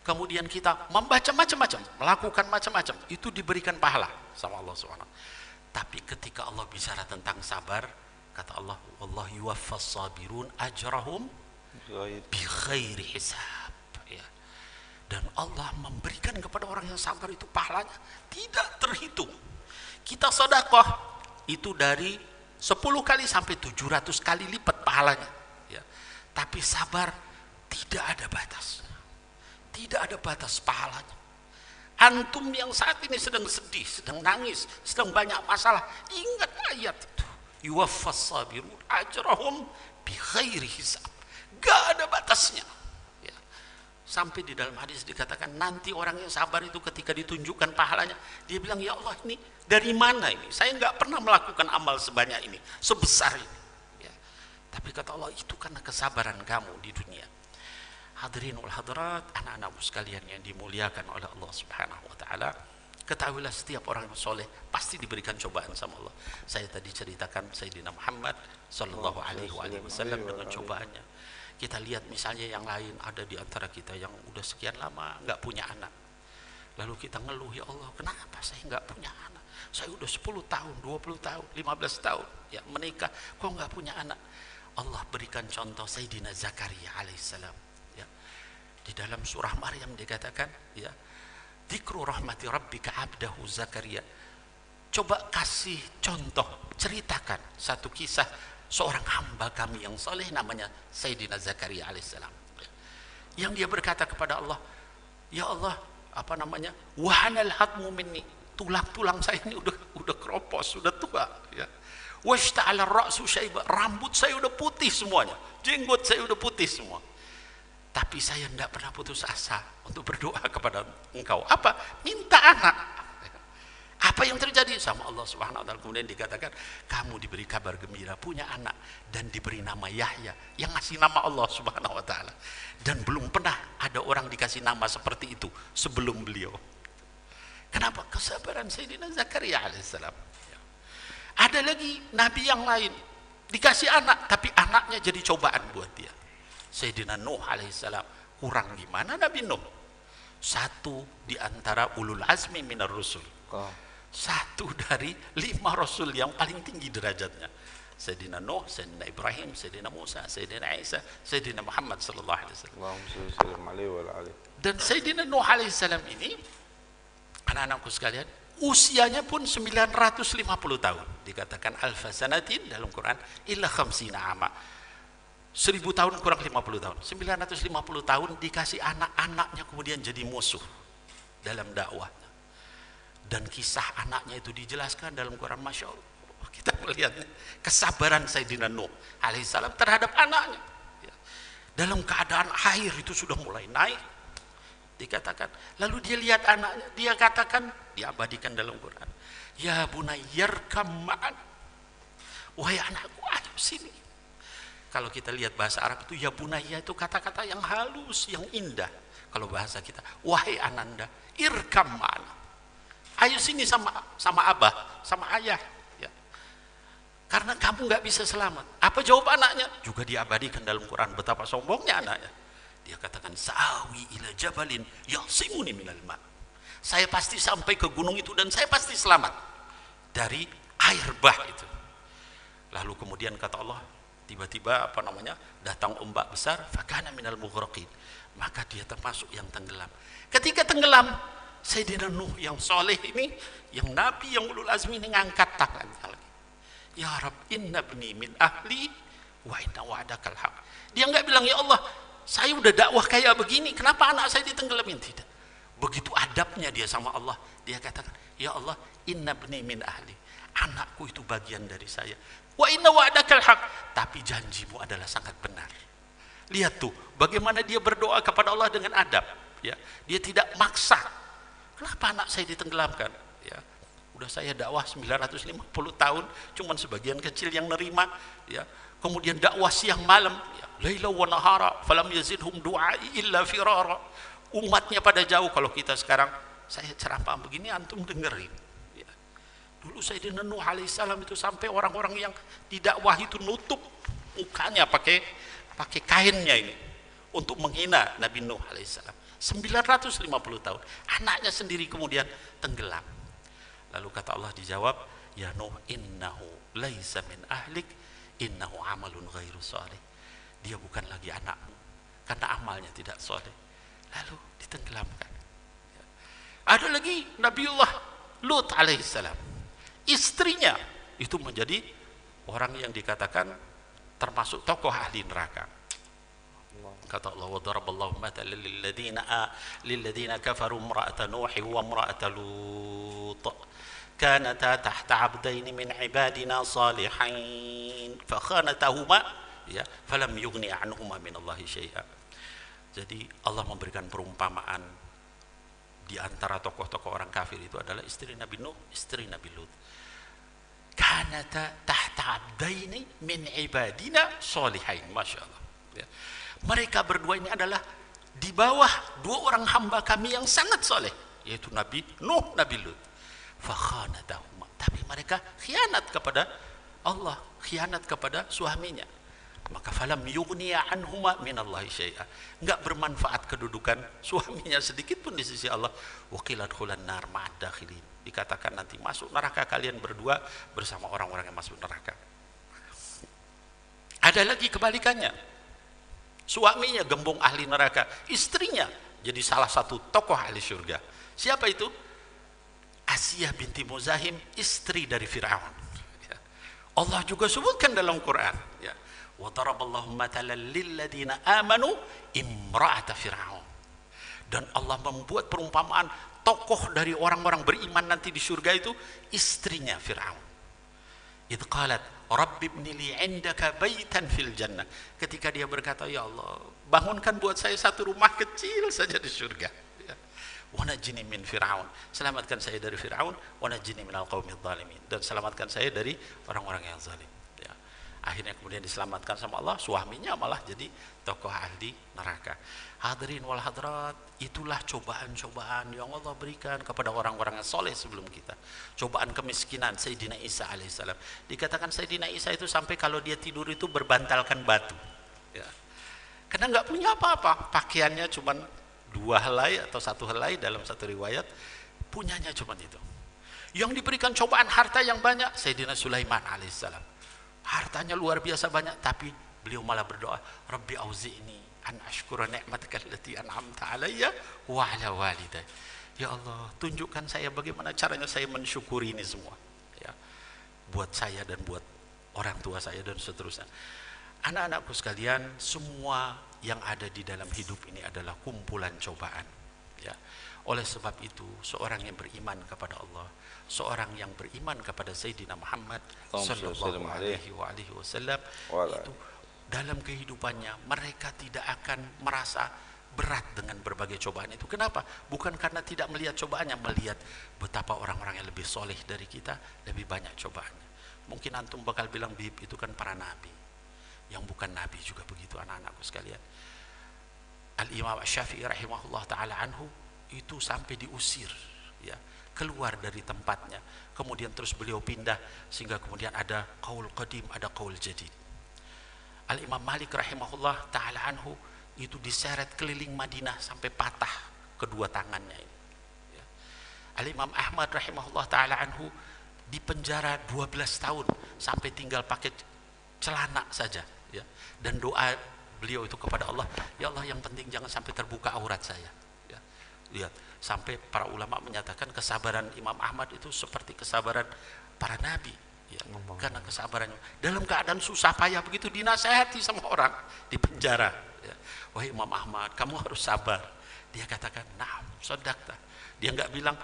Kemudian kita membaca macam-macam, melakukan macam-macam, itu diberikan pahala sama Allah SWT. Tapi ketika Allah bicara tentang sabar, kata Allah, wallahu yuwaffas sabirun ajrahum bi ghairi hisab, ya. Dan Allah memberikan kepada orang yang sabar itu pahalanya tidak terhitung. Kita sedekah itu dari 10 kali sampai 700 kali lipat pahalanya, ya. Tapi sabar tidak ada batas. Tidak ada batas pahalanya. Antum yang saat ini sedang sedih, sedang nangis, sedang banyak masalah, ingat ayat itu. Yuwaffas sabirun ajrahum bi ghairi hisab. Gak ada batasnya, ya. Sampai di dalam hadis dikatakan nanti orang yang sabar itu ketika ditunjukkan pahalanya, dia bilang, ya Allah, ini dari mana ini? Saya nggak pernah melakukan amal sebanyak ini, sebesar ini, ya. Tapi kata Allah, itu karena kesabaran kamu di dunia. Hadirin wal hadirat, anak-anakku sekalian yang dimuliakan oleh Allah Subhanahu wa taala, ketahuilah setiap orang yang soleh pasti diberikan cobaan sama Allah. Saya tadi ceritakan Sayyidina Muhammad sallallahu alaihi wasallam dengan cobaannya. Kita lihat misalnya yang lain, ada di antara kita yang udah sekian lama nggak punya anak. Lalu kita ngeluh, ya Allah, kenapa saya nggak punya anak? Saya udah 10 tahun, 20 tahun, 15 tahun ya menikah, kok nggak punya anak? Allah berikan contoh Sayyidina Zakaria alaihissalam. Di dalam surah Maryam dikatakan, ya, dzikru rahmati rabbika abdahu Zakaria. Coba kasih contoh, ceritakan satu kisah seorang hamba kami yang soleh namanya Sayyidina Zakaria alaihissalam, yang dia berkata kepada Allah, ya Allah, apa namanya, wahanal hatmu minni, tulang-tulang saya ini udah keropos, sudah tua, ya. Washta'ala ra'su syaiba, rambut saya udah putih semuanya, jenggot saya udah putih semua. Tapi saya tidak pernah putus asa untuk berdoa kepada engkau. Apa? Minta anak. Apa yang terjadi sama Allah Subhanahu wa taala? Kemudian dikatakan, kamu diberi kabar gembira, punya anak dan diberi nama Yahya, yang ngasih nama Allah Subhanahu wa taala. Dan belum pernah ada orang dikasih nama seperti itu sebelum beliau. Kenapa? Kesabaran Sayyidina Zakaria alaihissalam. Ada lagi nabi yang lain dikasih anak, tapi anaknya jadi cobaan buat dia. Sayyidina Nuh alaihissalam. Kurang gimana Nabi Nuh? Satu di antara ulul azmi minar rusul. Satu dari 5 rasul yang paling tinggi derajatnya. Sayyidina Nuh, Sayyidina Ibrahim, Sayyidina Musa, Sayyidina Isa, Sayyidina Muhammad sallallahu alaihi wasallam. Dan Sayyidina Nuh alaihi salam ini, anak-anakku sekalian, usianya pun 950 tahun. Dikatakan alfa sanatin dalam Quran illa khamsina ama. 1000 tahun kurang 50 tahun. 950 tahun dikasih anak-anaknya kemudian jadi musuh dalam dakwahnya. Dan kisah anaknya itu dijelaskan dalam Quran. Masya Allah, kita melihatnya kesabaran Sayyidina Nuh alaihissalam terhadap anaknya. Dalam keadaan air itu sudah mulai naik, dikatakan, lalu dia lihat anaknya, dia katakan, diabadikan dalam Quran, ya bunayyarkam ma'an, wahai anakku, ayo sini. Kalau kita lihat bahasa Arab itu ya bunayya itu kata-kata yang halus, yang indah. Kalau bahasa kita, wahai ananda, irkam ma'an, ayo sini sama abah, sama ayah, ya. Karena kamu nggak bisa selamat. Apa jawab anaknya? Juga diabadikan dalam Quran, betapa sombongnya anaknya. Dia katakan, sa'awi ila jabalin yasimuni minal ma'. Saya pasti sampai ke gunung itu dan saya pasti selamat dari air bah itu. Lalu kemudian kata Allah, tiba-tiba datang ombak besar, fakana minal mughraqin. Maka dia termasuk yang tenggelam. Ketika tenggelam, Sayyidina Nuh yang soleh ini, yang nabi, yang ulul azmi ini ngangkat tangannya lagi. Ya Rab, inna bni min ahli wa inna wa'adakal haq. Dia nggak bilang, ya Allah, saya udah dakwah kayak begini, kenapa anak saya ditenggelamin? Tidak. Begitu adabnya dia sama Allah, dia katakan, ya Allah, inna bni min ahli, anakku itu bagian dari saya. Wa inna wa'adakal haq, tapi janjimu adalah sangat benar. Lihat tuh, bagaimana dia berdoa kepada Allah dengan adab. Ya, dia tidak maksa. Kenapa anak saya ditenggelamkan? Ya, udah saya dakwah 950 tahun, cuman sebagian kecil yang nerima. Ya, kemudian dakwah siang malam, ya, laila wa nahara, falam yazidhum du'ai illa firara. Umatnya pada jauh. Kalau kita sekarang, saya ceramah begini, antum dengerin. Ya. Dulu Sayyidina Nuh alaihissalam itu sampai orang-orang yang didakwah itu nutup mukanya pakai kainnya ini untuk menghina Nabi Nuh alaihissalam. 950 tahun, anaknya sendiri kemudian tenggelam. Lalu kata Allah dijawab, ya Nuh, innahu laisa min ahlik, innahu amalun ghairu salih. Dia bukan lagi anakmu karena amalnya tidak soleh. Lalu ditenggelamkan. Ada lagi Nabiullah Lut alaihissalam, istrinya itu menjadi orang yang dikatakan termasuk tokoh ahli neraka. Kata Allah, wa daraballahu mathalan lilladzina kafaru imra'ata Nuh wa imra'ata Lut kanata tahta 'abdaini min 'ibadina salihain fakhanatahuma ya falam yughni 'anhuma min Allahi syai'a. Jadi Allah memberikan perumpamaan di antara tokoh-tokoh orang kafir itu adalah istri Nabi Nuh, istri Nabi Lut. Kanata tahta 'abdaini min 'ibadina salihain, masyaallah. Ya. Mereka berdua ini adalah di bawah 2 orang hamba kami yang sangat soleh, yaitu Nabi Nuh, Nabi Lut. Fakhanatahuma, tapi mereka khianat kepada Allah, khianat kepada suaminya. Maka falam yughniya anhuma minallahi syai'a, enggak bermanfaat kedudukan suaminya sedikit pun di sisi Allah. Wa qila dkhulan nar ma'ad dakhilin, dikatakan nanti masuk neraka kalian berdua bersama orang-orang yang masuk neraka. Ada lagi kebalikannya, suaminya gembong ahli neraka, istrinya jadi salah satu tokoh ahli surga. Siapa itu? Asiyah binti Muzahim, istri dari Fir'aun. Ya. Allah juga sebutkan dalam Quran, ya, wa daraballahu mathalan lilladzina amanu imra'ata Fir'aun. Dan Allah membuat perumpamaan tokoh dari orang-orang beriman nanti di surga itu istrinya Fir'aun. Idh qalat Rabbi ibni li 'indaka baitan fil jannah. Ketika dia berkata, ya Allah, bangunkan buat saya satu rumah kecil saja di surga. Ya. wa najini min Fir'aun, selamatkan saya dari Fir'aun, wa najini minal qaumidz zalimin, dan selamatkan saya dari orang-orang yang zalim. Ya. Akhirnya kemudian diselamatkan sama Allah, suaminya malah jadi tokoh ahli neraka. Hadirin wal hadirat, itulah cobaan-cobaan yang Allah berikan kepada orang-orang yang soleh sebelum kita. Cobaan kemiskinan Sayyidina Isa alaihissalam. Dikatakan Sayyidina Isa itu sampai kalau dia tidur itu berbantalkan batu. Ya. Karena nggak punya apa-apa, pakaiannya cuma 2 helai atau 1 helai dalam satu riwayat, punyanya cuma itu. Yang diberikan cobaan harta yang banyak Sayyidina Sulaiman alaihissalam. Hartanya luar biasa banyak, tapi beliau malah berdoa, Rabbi auzi'ni an ashkura ni'mataka allati an'amta alayya wa ala walidayya. Ya Allah, tunjukkan saya bagaimana caranya saya mensyukuri ini semua. Ya. Buat saya dan buat orang tua saya dan seterusnya. Anak-anakku sekalian, semua yang ada di dalam hidup ini adalah kumpulan cobaan. Ya. Oleh sebab itu, seorang yang beriman kepada Allah, seorang yang beriman kepada Sayyidina Muhammad sallallahu alaihi wasallam, itu dalam kehidupannya mereka tidak akan merasa berat dengan berbagai cobaan itu. Kenapa? Bukan karena tidak melihat cobaannya, melihat betapa orang-orang yang lebih soleh dari kita lebih banyak cobaannya. Mungkin antum bakal bilang, Bib, itu kan para nabi. Yang bukan nabi juga begitu, anak-anakku sekalian. Al-Imam Syafi'i rahimahullah ta'ala anhu itu sampai diusir, ya, keluar dari tempatnya. Kemudian terus beliau pindah sehingga kemudian ada qaul qadim, ada qaul jadid. Al-Imam Malik rahimahullah ta'ala anhu itu diseret keliling Madinah sampai patah kedua tangannya ini. Ya. Al-Imam Ahmad rahimahullah ta'ala anhu dipenjara 12 tahun sampai tinggal pakai celana saja. Ya. Dan doa beliau itu kepada Allah, ya Allah yang penting jangan sampai terbuka aurat saya. Ya. Lihat, sampai para ulama menyatakan kesabaran Imam Ahmad itu seperti kesabaran para nabi. Ya, karena kesabarannya dalam keadaan susah payah begitu dinasehati sama orang di penjara, ya. Wahai Imam Ahmad, kamu harus sabar. Dia katakan, nah, sodakta. Dia nggak bilang,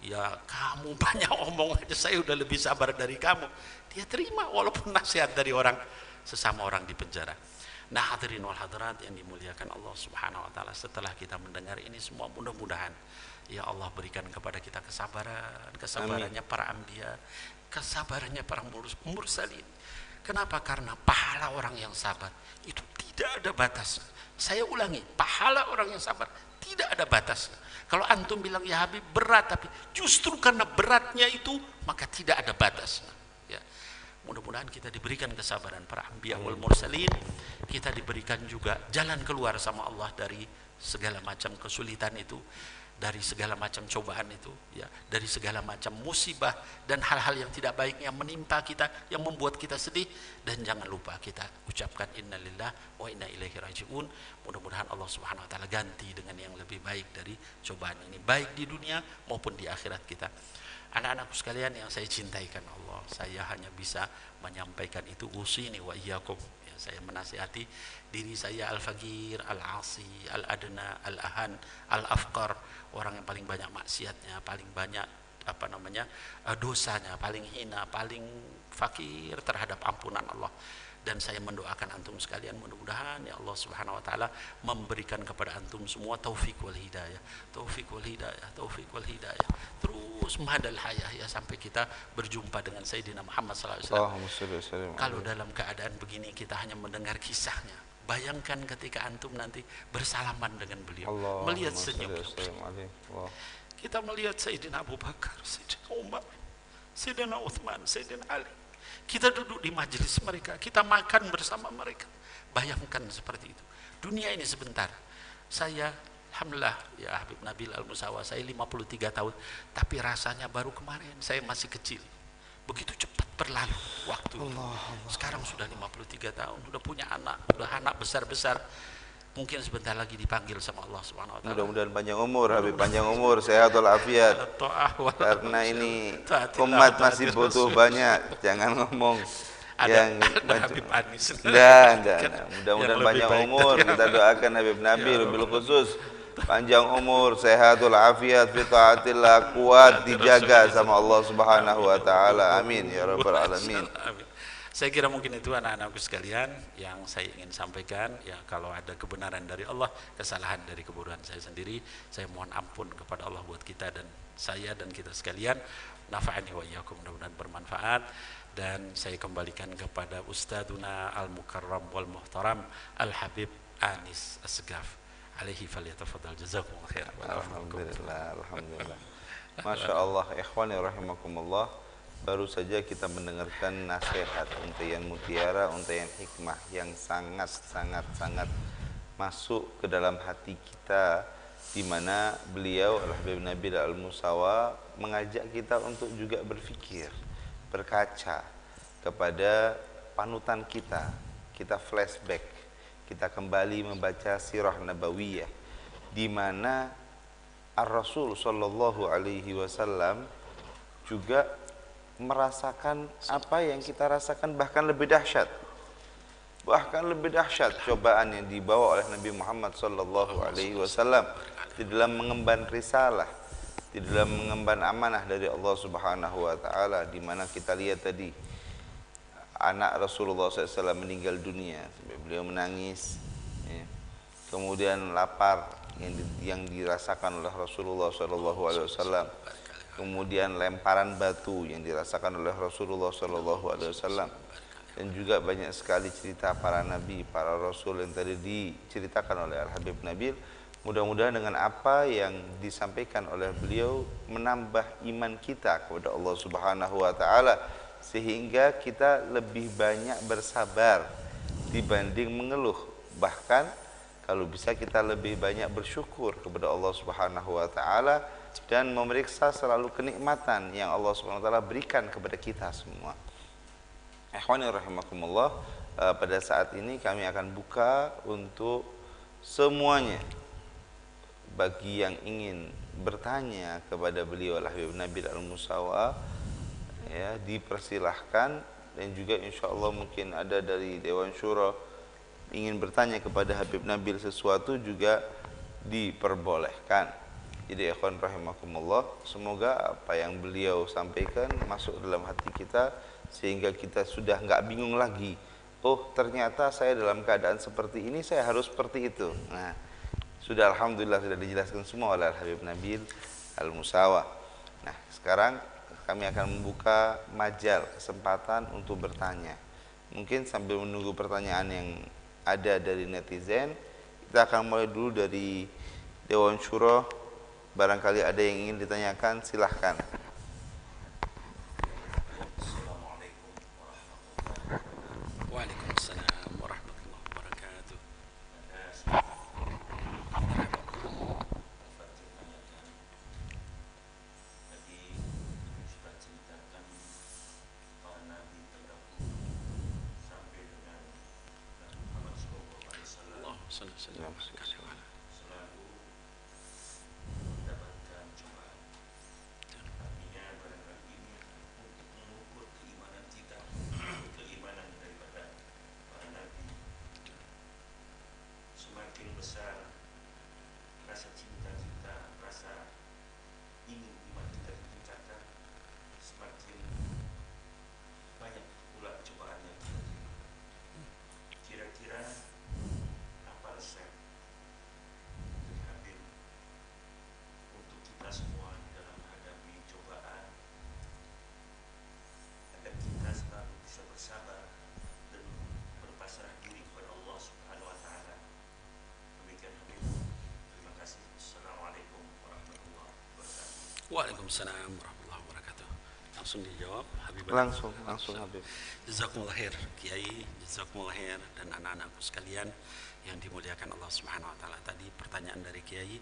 ya kamu banyak omong aja, saya udah lebih sabar dari kamu. Dia terima walaupun nasihat dari orang, sesama orang di penjara. Nah, hadirin wal hadirat yang dimuliakan Allah Subhanahu wa taala, setelah kita mendengar ini semua, mudah-mudahan ya Allah berikan kepada kita kesabarannya para anbiya, kesabarannya para mursalin. Kenapa? Karena pahala orang yang sabar itu tidak ada batasnya. Saya ulangi, pahala orang yang sabar tidak ada batasnya. Kalau antum bilang, ya Habib berat, tapi justru karena beratnya itu maka tidak ada batasnya. Ya. Mudah-mudahan kita diberikan kesabaran para anbiya wal mursalin, kita diberikan juga jalan keluar sama Allah dari segala macam kesulitan itu, dari segala macam cobaan itu, ya, dari segala macam musibah dan hal-hal yang tidak baik yang menimpa kita, yang membuat kita sedih. Dan jangan lupa kita ucapkan innalillahi wa inna ilaihi rajiun. Mudah-mudahan Allah Subhanahu wa taala ganti dengan yang lebih baik dari cobaan ini, baik di dunia maupun di akhirat kita. Anak-anakku sekalian yang saya cintaikan Allah, saya hanya bisa menyampaikan itu, usini wa iyyakum. Ya, saya menasihati diri saya, al-faqir, al-asi, al-adna, al-ahan, al-afqar, orang yang paling banyak maksiatnya, paling banyak dosanya, paling hina, paling fakir terhadap ampunan Allah. Dan saya mendoakan antum sekalian, mudah-mudahan ya Allah Subhanahu wa taala memberikan kepada antum semua taufik wal hidayah, taufik wal hidayah, taufik wal hidayah, terus madal hayah, ya, sampai kita berjumpa dengan Sayyidina Muhammad sallallahu alaihi wasallam. Kalau dalam keadaan begini kita hanya mendengar kisahnya, bayangkan ketika antum nanti bersalaman dengan beliau, melihat senyum beliau. Kita melihat Sayyidina Abu Bakar, Sayyidina Umar, Sayyidina Uthman, Sayyidina Ali. Kita duduk di majelis mereka, kita makan bersama mereka. Bayangkan seperti itu. Dunia ini sebentar. Saya, alhamdulillah, ya Habib Nabil Al-Musawa, saya 53 tahun, tapi rasanya baru kemarin saya masih kecil. Begitu cepat berlalu waktu. Sekarang sudah 53 tahun, sudah punya anak, sudah anak besar-besar. Mungkin sebentar lagi dipanggil sama Allah Subhanahu wa taala. Mudah-mudahan panjang umur, Habib, panjang umur, sehat walafiat. Karena ini umat masih butuh banyak, jangan ngomong yang Habib Anis. Enggak. Mudah-mudahan panjang umur, kita doakan Habib Nabil bil khusus. Panjang umur, sehat walafiat, fi taatillah, kuat, dijaga sama Allah Subhanahu wa taala. Amin ya rabbal alamin. Saya kira mungkin itu anak-anakku sekalian yang saya ingin sampaikan. Ya, kalau ada kebenaran dari Allah, kesalahan dari kebodohan saya sendiri, saya mohon ampun kepada Allah buat kita dan saya dan kita sekalian. Nafa'ani wa iyyakum, mudah-mudahan bermanfaat. Dan saya kembalikan kepada Ustadzuna Al-Mukarram wal Muhtaram Al-Habib Anis Asgaf alaihi falyatafaddal jazakumullah khair. Alhamdulillah, alhamdulillah. Masya Allah, ikhwani rahimakumullah. Baru saja kita mendengarkan nasihat untayan mutiara, untayan hikmah yang sangat masuk ke dalam hati kita, di mana beliau Al-Habib Nabil Al-Musawa mengajak kita untuk juga berfikir, berkaca kepada panutan kita. Kita flashback, kita kembali membaca sirah nabawiyah, di mana Ar-Rasul sallallahu alaihi wasallam juga merasakan apa yang kita rasakan, bahkan lebih dahsyat. Bahkan lebih dahsyat cobaan yang dibawa oleh Nabi Muhammad sallallahu alaihi wasallam di dalam mengemban risalah, di dalam mengemban amanah dari Allah Subhanahu wa taala, di mana kita lihat tadi anak Rasulullah SAW meninggal dunia sampai beliau menangis, ya. Kemudian lapar yang dirasakan oleh Rasulullah SAW. Kemudian lemparan batu yang dirasakan oleh Rasulullah SAW, dan juga banyak sekali cerita para nabi, para rasul yang tadi diceritakan oleh Al-Habib Nabil. Mudah-mudahan dengan apa yang disampaikan oleh beliau menambah iman kita kepada Allah Subhanahu wa taala, sehingga kita lebih banyak bersabar dibanding mengeluh. Bahkan kalau bisa kita lebih banyak bersyukur kepada Allah Subhanahu wa taala dan memeriksa selalu kenikmatan yang Allah Subhanahu wa taala berikan kepada kita semua. Ikhwani rahimakumullah, pada saat ini kami akan buka untuk semuanya. Bagi yang ingin bertanya kepada beliau Al-Habib Nabil Al-Musawa, ya, dipersilahkan. Dan juga insyaallah mungkin ada dari Dewan Syura ingin bertanya kepada Habib Nabil sesuatu, juga diperbolehkan. Jadi ikhwan rahimakumullah, semoga apa yang beliau sampaikan masuk dalam hati kita, sehingga kita sudah nggak bingung lagi. Oh, ternyata saya dalam keadaan seperti ini, saya harus seperti itu. Nah, sudah alhamdulillah sudah dijelaskan semua oleh Al-Habib Nabil Al-Musawa. Nah, sekarang kami akan membuka majal, kesempatan untuk bertanya. Mungkin sambil menunggu pertanyaan yang ada dari netizen, kita akan mulai dulu dari Dewan Syura. Barangkali ada yang ingin ditanyakan, silahkan. Waalaikumsalam warahmatullahi wabarakatuh. Waalaikumsalam warahmatullahi wabarakatuh. Langsung dijawab Habib. Langsung Habib. Jazakumullah khair Kiai, jazakumullah khair, dan anak-anakku sekalian yang dimuliakan Allah Subhanahu wa taala. Tadi pertanyaan dari Kiai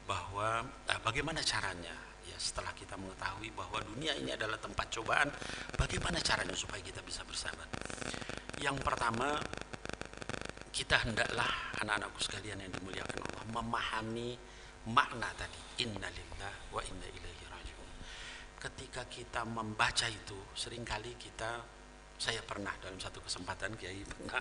bahwa bagaimana caranya, ya, setelah kita mengetahui bahwa dunia ini adalah tempat cobaan, bagaimana caranya supaya kita bisa bersabar? Yang pertama, kita hendaklah anak-anakku sekalian yang dimuliakan Allah memahami makna tadi, innalillah wa inna ilaihi raji'un. Ketika kita membaca itu, seringkali saya pernah dalam satu kesempatan, Kiai pernah,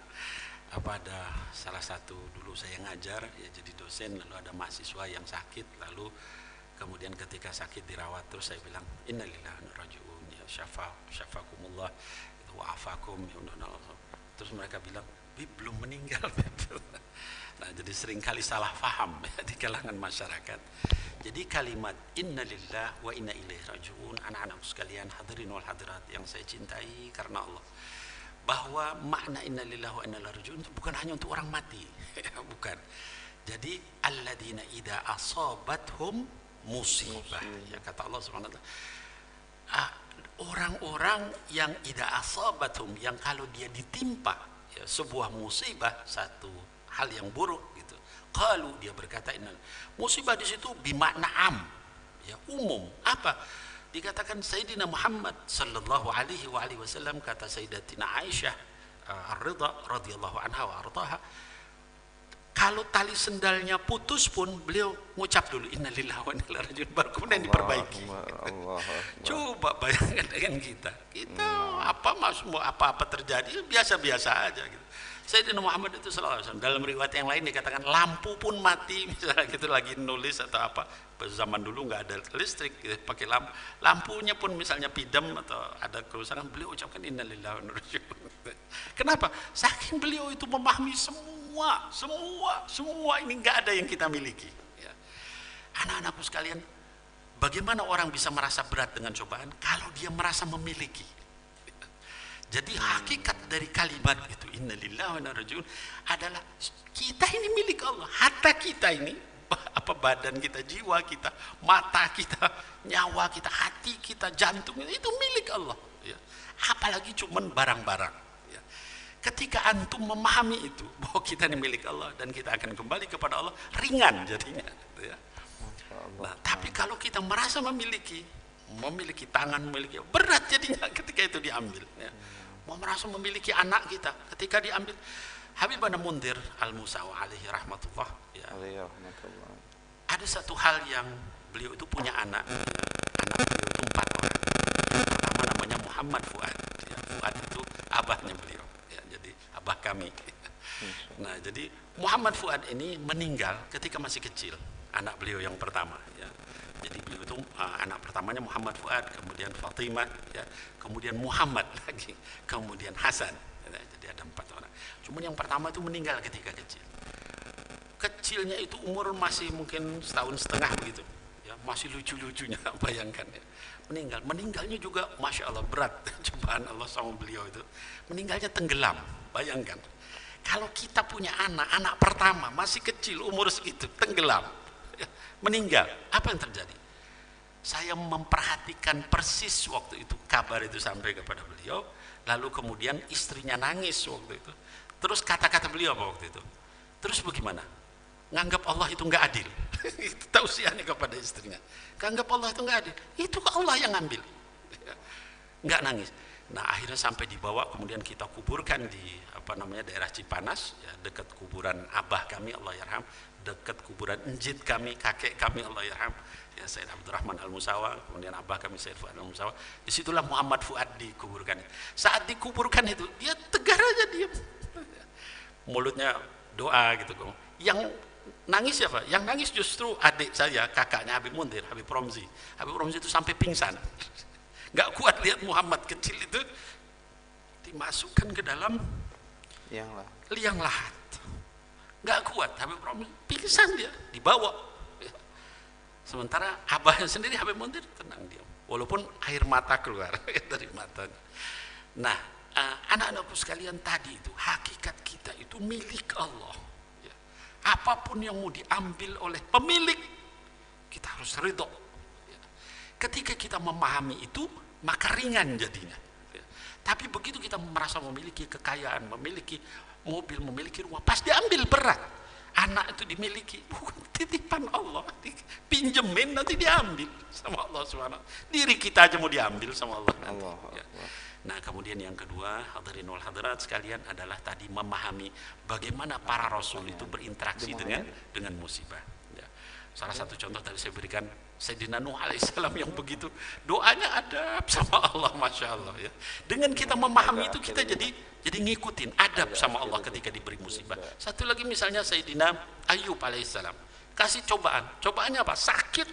ada salah satu, dulu saya ngajar, ya, jadi dosen, lalu ada mahasiswa yang sakit, lalu kemudian ketika sakit dirawat, terus saya bilang innalillahi wa inna ilaihi raji'un, ya, syafakumullah, wa'afakum. Terus mereka bilang, Bib belum meninggal. Nah, jadi seringkali salah faham ya, di kalangan masyarakat. Jadi kalimat innalillah wa inna ilaihi raji'un, anak-anakku sekalian, hadirin wal hadirat yang saya cintai karena Allah, bahwa makna innalillah wa inna ilaihi raji'un itu bukan hanya untuk orang mati. Bukan. Jadi alladzina idza asabathum musibah, ya kata Allah Subhanahu wa taala, orang-orang yang idza asabathum, yang kalau dia ditimpa ya, sebuah musibah, satu hal yang buruk gitu, qalu, dia berkata innal, musibah di situ bimakna am, ya umum. Apa? Dikatakan Sayyidina Muhammad sallallahu alaihi wasallam, kata Sayyidatina Aisyah Ar-Ridha radhiyallahu anha wa ardaha, kalau tali sendalnya putus pun beliau ngucap dulu innalillahi wa inna ilaihi raji'un, baru kemudian diperbaiki. Coba bayangkan dengan kita apa terjadi biasa-biasa aja gitu. Sayyidina Muhammad itu sallallahu alaihi wasallam, dalam riwayat yang lain dikatakan lampu pun mati misalnya gitu, lagi nulis atau apa, zaman dulu nggak ada listrik gitu, pakai lampunya pun misalnya pidam atau ada kerusakan, beliau ucapkan innalillahi wa inna ilaihi raji'un. Kenapa? Saking beliau itu memahami semua ini nggak ada yang kita miliki ya. Anak-anakku sekalian, bagaimana orang bisa merasa berat dengan cobaan kalau dia merasa memiliki? Jadi hakikat dari kalimat itu innalillahi wa inna ilaihi raji'un adalah kita ini milik Allah. Harta kita ini, apa, badan kita, jiwa kita, mata kita, nyawa kita, hati kita, jantung kita, itu milik Allah ya. Apalagi cuman barang-barang ya. Ketika antum memahami itu bahwa kita ini milik Allah dan kita akan kembali kepada Allah, ringan jadinya gitu ya. Nah, tapi kalau kita merasa memiliki tangan, memiliki, berat jadinya ketika itu diambil ya. Mau merasa memiliki anak kita ketika diambil. Habib Ana Mundhir Al-Musawi alaihi rahmatullah ya. Ada satu hal yang beliau itu punya anak beliau itu 4 orang. Yang pertama namanya Muhammad Fuad ya. Fuad itu abahnya beliau ya, jadi abah kami. Nah, jadi Muhammad Fuad ini meninggal ketika masih kecil, anak beliau yang pertama ya. Jadi beliau itu anak pertamanya Muhammad Fuad, kemudian Fatimah ya, kemudian Muhammad lagi, kemudian Hasan ya. Jadi ada 4 orang. Cuman yang pertama itu meninggal ketika kecil. Kecilnya itu umur masih mungkin 1,5 tahun begitu ya, masih lucu-lucunya, bayangkan ya. Meninggalnya juga Masya Allah berat cobaan Allah sama beliau itu. Meninggalnya tenggelam, bayangkan. Kalau kita punya anak pertama masih kecil umur segitu tenggelam ya, meninggal, apa yang terjadi? Saya memperhatikan persis waktu itu kabar itu sampai kepada beliau, lalu kemudian istrinya nangis waktu itu. Terus kata-kata beliau apa waktu itu? Terus bagaimana? Nganggap Allah itu nggak adil. Itu tausiahnya kepada istrinya. Nganggap Allah itu nggak adil. Itu Allah yang ngambil. Nggak nangis. Nah, akhirnya sampai dibawa, kemudian kita kuburkan di daerah Cipanas ya, dekat kuburan abah kami Allah yarham, dekat kuburan enjit kami, kakek kami Allah yarham ya, Sayyid Abdurrahman Al-Musawa, kemudian abah kami Sayyid Fuad Al-Musawa. Disitulah Muhammad Fuad dikuburkan. Saat dikuburkan itu dia tegar aja, diam, mulutnya doa gitu. Yang nangis siapa? Yang nangis justru adik saya, kakaknya Habib Mundhir, Habib Romzi. Habib Romzi itu sampai pingsan, nggak kuat lihat Muhammad kecil itu dimasukkan ke dalam liang lahat, nggak kuat. Habib Romzi pingsan, dia dibawa. Sementara abahnya sendiri Habib Mundhir tenang dia, walaupun air mata keluar dari matanya. Nah, anak-anakku sekalian, tadi itu hakikat kita itu milik Allah ya. Apapun yang mau diambil oleh pemilik, kita harus ridho ya. Ketika kita memahami itu, maka ringan jadinya ya. Tapi begitu kita merasa memiliki kekayaan, memiliki mobil, memiliki rumah, pas diambil berat. Anak itu dimiliki, bukan titipan Allah, pinjemin nanti diambil sama Allah SWT. Diri kita aja mau diambil sama Allah nanti ya. Nah, kemudian yang kedua, hadirin wal hadirat sekalian, adalah tadi memahami bagaimana para rasul itu berinteraksi dengan musibah ya. Salah satu contoh tadi saya berikan Sayyidina Nuh alaihissalam yang begitu doanya adab sama Allah, Masya Allah ya. Dengan kita memahami itu, kita jadi ngikutin adab sama Allah ketika diberi musibah. Satu lagi misalnya Sayyidina Ayyub alaihissalam kasih cobaannya apa? Sakit,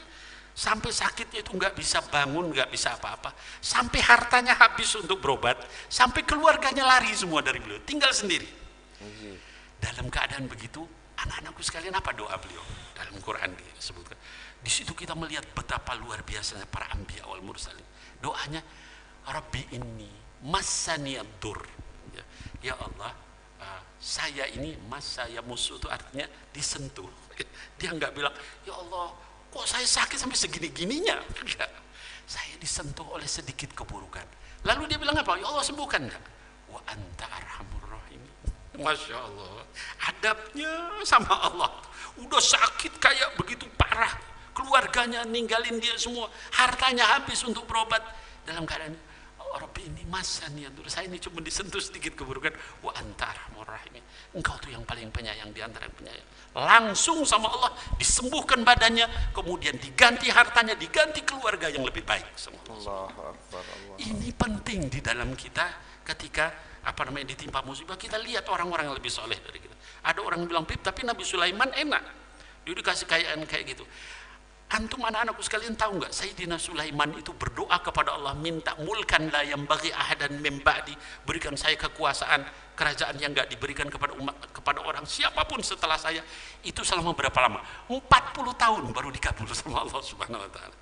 sampai sakitnya itu nggak bisa bangun, nggak bisa apa-apa, sampai hartanya habis untuk berobat, sampai keluarganya lari semua dari beliau, tinggal sendiri. Dalam keadaan begitu, anak-anakku sekalian, apa doa beliau? Dalam Quran disebutkan. Di situ kita melihat betapa luar biasanya para anbiya wal mursalin. Doanya, Rabbi inni massaniyad-dur. Ya Allah, saya ini saya musuh itu artinya disentuh. Dia nggak bilang, ya Allah, kok saya sakit sampai segini-gininya? Enggak. Saya disentuh oleh sedikit keburukan. Lalu dia bilang apa? Ya Allah, sembuhkan enggak? Wa anta arhamur rahim. Masya Allah, adabnya sama Allah. Udah sakit kayak begitu parah, keluarganya ninggalin dia semua, hartanya habis untuk berobat. Dalam keadaan, Rabbi ini masaniyadur, saya ini cuma disentuh sedikit keburukan. Wa anta arhamur rahim. Engkau tuh yang paling penyayang di antara yang penyayang. Langsung sama Allah disembuhkan badannya, kemudian diganti hartanya, diganti keluarga yang lebih baik sama Allah. Ini penting di dalam kita ketika ditimpa musibah, kita lihat orang-orang yang lebih soleh dari kita. Ada orang yang bilang, Bib, tapi Nabi Sulaiman enak, dia dikasih kekayaan kayak gitu. Antum anak-anakku sekalian tahu nggak, Sayyidina Sulaiman itu berdoa kepada Allah, minta mulkan la yang bagi ahadan min ba'di, berikan saya kekuasaan kerajaan yang nggak diberikan kepada umat, kepada orang siapapun setelah saya. Itu selama berapa lama? 40 tahun baru dikabul sama Allah Subhanahu wa taala.